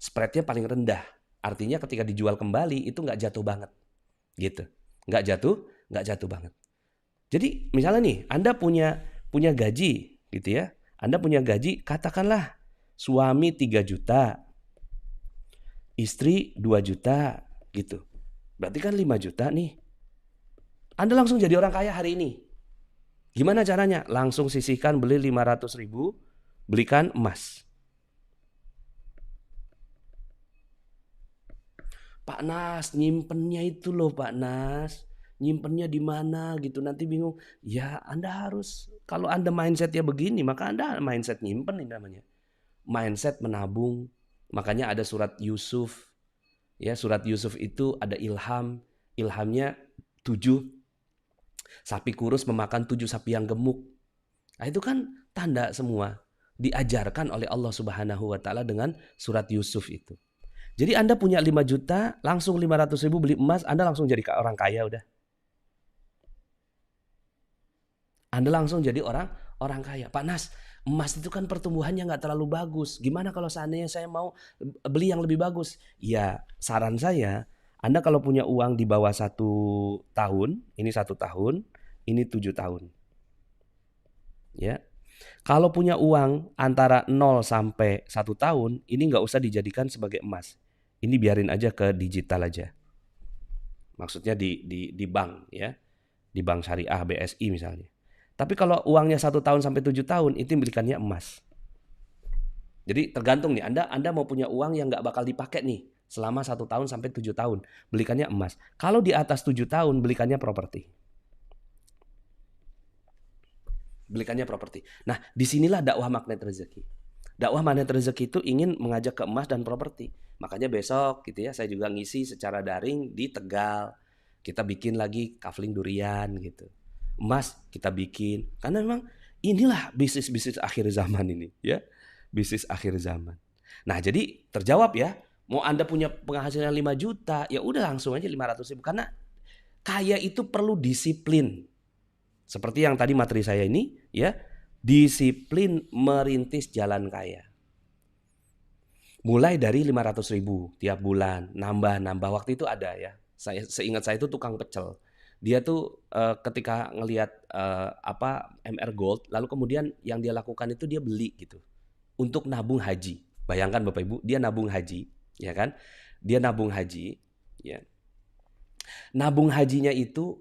spreadnya paling rendah. Artinya ketika dijual kembali itu nggak jatuh banget, gitu. Nggak jatuh banget. Jadi misalnya nih Anda punya gaji, gitu ya. Anda punya gaji katakanlah suami 3 juta, istri 2 juta, gitu. Berarti kan 5 juta nih. Anda langsung jadi orang kaya hari ini. Gimana caranya? Langsung sisihkan beli 500.000, belikan emas. Pak Nas, nyimpennya itu loh Pak Nas. Nyimpennya di mana gitu, nanti bingung. Ya Anda harus, kalau Anda mindsetnya begini, maka Anda mindset nyimpen ini namanya. Mindset menabung. Makanya ada surat Yusuf. Ya, surat Yusuf itu ada ilham. Ilhamnya 7 sapi kurus memakan 7 sapi yang gemuk. Nah, itu kan tanda semua diajarkan oleh Allah Subhanahu wa taala dengan surat Yusuf itu. Jadi Anda punya 5 juta, langsung 500.000 beli emas, Anda langsung jadi orang kaya udah. Anda langsung jadi orang kaya. Pak Nas, emas itu kan pertumbuhannya nggak terlalu bagus. Gimana kalau seandainya saya mau beli yang lebih bagus? Ya, saran saya, Anda kalau punya uang di bawah 1 tahun, ini 1 tahun, ini 7 tahun. Ya. Kalau punya uang antara 0 sampai 1 tahun, ini nggak usah dijadikan sebagai emas. Ini biarin aja ke digital aja. Maksudnya di bank ya. Di bank syariah BSI misalnya. Tapi kalau uangnya 1 tahun sampai 7 tahun, itu belikannya emas. Jadi tergantung nih, Anda mau punya uang yang nggak bakal dipakai nih selama 1 tahun sampai 7 tahun, belikannya emas. Kalau di atas 7 tahun, belikannya properti. Belikannya properti. Nah, disinilah dakwah Magnet Rezeki. Dakwah Magnet Rezeki itu ingin mengajak ke emas dan properti. Makanya besok gitu ya, saya juga ngisi secara daring di Tegal. Kita bikin lagi kafling durian gitu. Emas kita bikin. Karena memang inilah bisnis-bisnis akhir zaman ini ya. Bisnis akhir zaman. Nah, jadi terjawab ya. Mau Anda punya penghasilan 5 juta, ya udah langsung aja 500.000. Karena kaya itu perlu disiplin. Seperti yang tadi materi saya ini ya. Disiplin merintis jalan kaya. Mulai dari 500.000 tiap bulan, nambah. Waktu itu ada ya. Seingat saya itu tukang pecel. Dia tuh ketika ngelihat MR Gold, lalu kemudian yang dia lakukan itu dia beli gitu untuk nabung haji. Bayangkan Bapak Ibu, dia nabung haji, ya kan? Dia nabung haji, ya. Nabung hajinya itu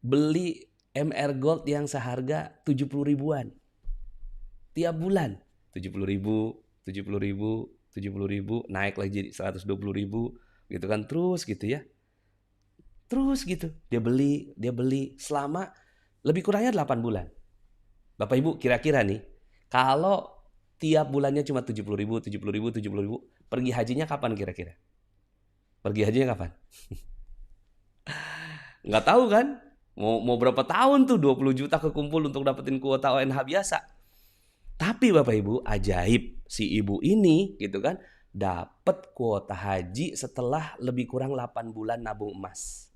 beli MR Gold yang seharga 70 ribuan tiap bulan, 70 ribu, 70 ribu, naik lagi jadi 120 ribu, gitu kan, terus gitu ya. Terus gitu, dia beli selama lebih kurangnya 8 bulan. Bapak Ibu kira-kira nih, kalau tiap bulannya cuma 70 ribu, pergi hajinya kapan kira-kira? Pergi hajinya kapan? Nggak tahu kan? Mau berapa tahun tuh 20 juta kekumpul untuk dapetin kuota ONH biasa. Tapi Bapak Ibu, ajaib si ibu ini gitu kan, dapat kuota haji setelah lebih kurang 8 bulan nabung emas.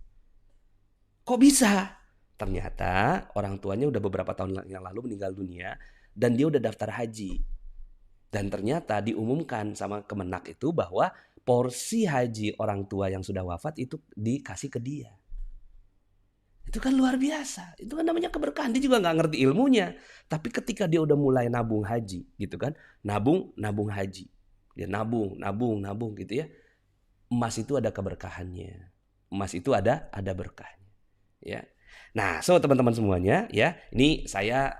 Kok bisa? Ternyata orang tuanya udah beberapa tahun yang lalu meninggal dunia dan dia udah daftar haji. Dan ternyata diumumkan sama Kemenak itu bahwa porsi haji orang tua yang sudah wafat itu dikasih ke dia. Itu kan luar biasa. Itu kan namanya keberkahan. Dia juga nggak ngerti ilmunya. Tapi ketika dia udah mulai nabung haji gitu kan. Nabung haji. Dia nabung gitu ya. Emas itu ada keberkahannya. emas itu ada berkahnya, ya. Nah, so teman-teman semuanya, ya, ini saya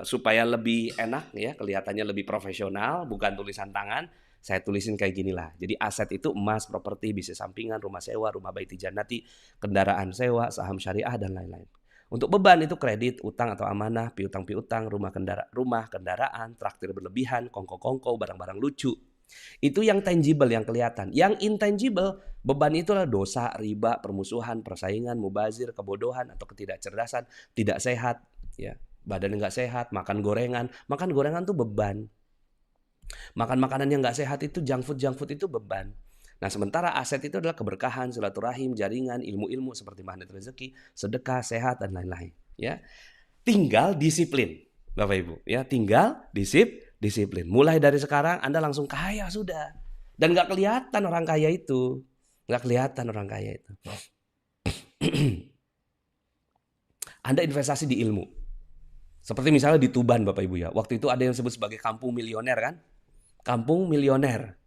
supaya lebih enak ya, kelihatannya lebih profesional, bukan tulisan tangan, saya tulisin kayak gini lah. Jadi aset itu emas, properti, bisnis sampingan, rumah sewa, rumah baiti jannati, kendaraan sewa, saham syariah dan lain-lain. Untuk beban itu kredit, utang atau amanah, piutang, rumah kendaraan, traktir berlebihan, kongko-kongko, barang-barang lucu. Itu yang tangible, yang kelihatan. Yang intangible, beban itulah dosa, riba, permusuhan, persaingan, mubazir, kebodohan atau ketidakcerdasan, tidak sehat, ya. Badan nggak sehat, makan gorengan. Makan gorengan tuh beban. Makan makanan yang nggak sehat itu junk food itu beban. Nah, sementara aset itu adalah keberkahan, silaturahim, jaringan, ilmu-ilmu seperti magnet rezeki, sedekah, sehat dan lain-lain, ya. Tinggal disiplin, Bapak Ibu, ya. Tinggal disiplin. Mulai dari sekarang Anda langsung kaya sudah. Dan nggak kelihatan orang kaya itu. Nggak kelihatan orang kaya itu. Anda investasi di ilmu. Seperti misalnya di Tuban, Bapak Ibu ya. Waktu itu ada yang disebut sebagai kampung milioner kan? Kampung milioner.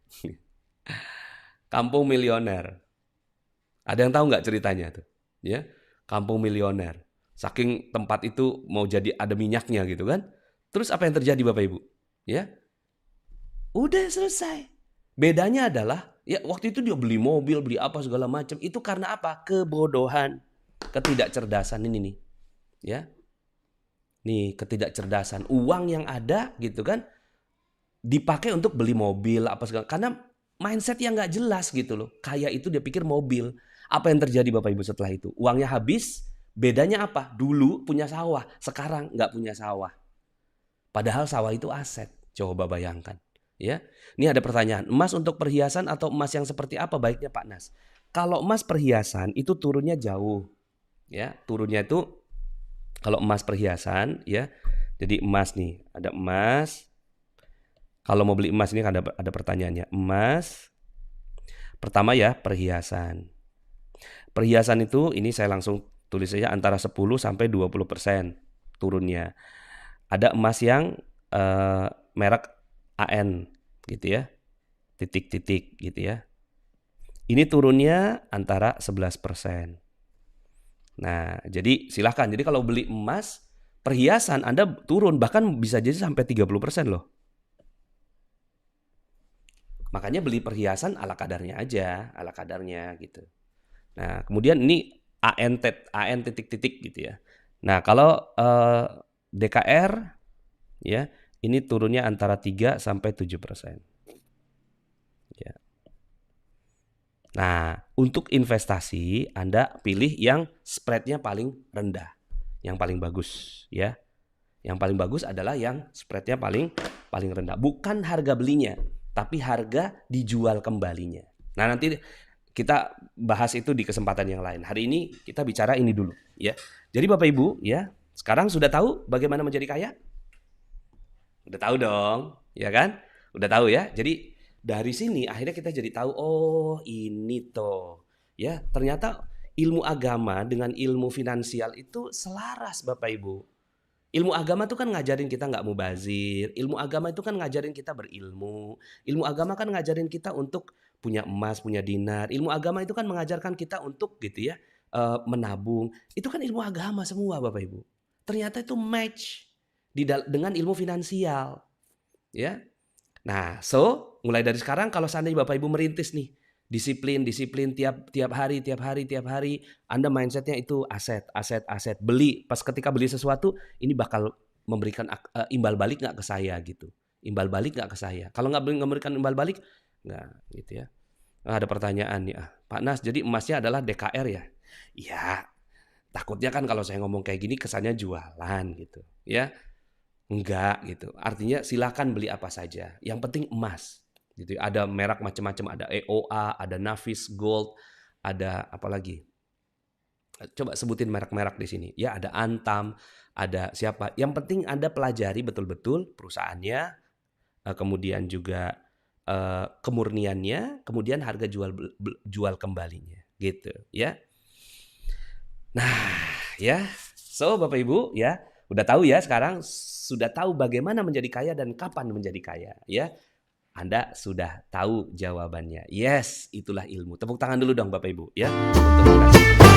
Kampung milioner. Ada yang tahu nggak ceritanya tuh? Ya, kampung milioner. Saking tempat itu mau jadi ada minyaknya gitu kan? Terus apa yang terjadi Bapak Ibu? Ya, udah selesai. Bedanya adalah ya waktu itu dia beli mobil, beli apa segala macam. Itu karena apa? Kebodohan, ketidakcerdasan ini nih. Ya. Nih, ketidakcerdasan. Uang yang ada gitu kan dipakai untuk beli mobil apa segala. Karena mindset yang nggak jelas gitu loh. Kaya itu dia pikir mobil. Apa yang terjadi Bapak Ibu setelah itu? Uangnya habis. Bedanya apa? Dulu punya sawah, sekarang nggak punya sawah. Padahal sawah itu aset. Coba bayangkan. Ya, ini ada pertanyaan. Emas untuk perhiasan atau emas yang seperti apa baiknya Pak Nas? Kalau emas perhiasan itu turunnya jauh. Ya, turunnya itu kalau emas perhiasan ya. Jadi emas nih, ada emas. Kalau mau beli emas ini ada pertanyaannya. Emas. Pertama ya, perhiasan. Perhiasan itu ini saya langsung tulis saja antara 10 sampai 20% turunnya. Ada emas yang merek AN gitu ya. Titik-titik gitu ya. Ini turunnya antara 11%. Nah, jadi silahkan. Jadi kalau beli emas, perhiasan Anda turun. Bahkan bisa jadi sampai 30% loh. Makanya beli perhiasan ala kadarnya aja. Ala kadarnya gitu. Nah, kemudian ini AN titik-titik gitu ya. Nah, kalau DKR, ya, ini turunnya antara 3 sampai 7%. Ya. Nah, untuk investasi Anda pilih yang spreadnya paling rendah, yang paling bagus, ya. Yang paling bagus adalah yang spreadnya paling rendah, bukan harga belinya, tapi harga dijual kembalinya. Nah, nanti kita bahas itu di kesempatan yang lain. Hari ini kita bicara ini dulu, ya. Jadi Bapak Ibu, ya, sekarang sudah tahu bagaimana menjadi kaya? Udah tahu dong, ya kan? Udah tahu ya. Jadi dari sini akhirnya kita jadi tahu, oh ini toh. Ya, ternyata ilmu agama dengan ilmu finansial itu selaras Bapak Ibu. Ilmu agama itu kan ngajarin kita nggak mubazir. Ilmu agama itu kan ngajarin kita berilmu. Ilmu agama kan ngajarin kita untuk punya emas, punya dinar. Ilmu agama itu kan mengajarkan kita untuk gitu ya, menabung. Itu kan ilmu agama semua Bapak Ibu. Ternyata itu match dengan ilmu finansial. Ya. Nah, so mulai dari sekarang kalau seandainya Bapak Ibu merintis nih, disiplin tiap hari Anda mindsetnya itu aset. Beli, pas ketika beli sesuatu ini bakal memberikan imbal balik nggak ke saya gitu. Imbal balik nggak ke saya. Kalau nggak memberikan imbal balik nggak gitu ya. Nah, ada pertanyaan nih, Pak Nas, jadi emasnya adalah DKR ya? Iya. Takutnya kan kalau saya ngomong kayak gini kesannya jualan gitu ya. Enggak gitu. Artinya silakan beli apa saja. Yang penting emas. Gitu. Ada merek macam-macam, ada EOA, ada Navis Gold, ada apa lagi? Coba sebutin merek-merek di sini. Ya, ada Antam, ada siapa. Yang penting Anda pelajari betul-betul perusahaannya, kemudian juga kemurniannya, kemudian harga jual kembalinya, gitu ya. Nah, ya. So, Bapak Ibu, ya, udah tahu ya sekarang, sudah tahu bagaimana menjadi kaya dan kapan menjadi kaya, ya. Anda sudah tahu jawabannya. Yes, itulah ilmu. Tepuk tangan dulu dong Bapak Ibu ya untuk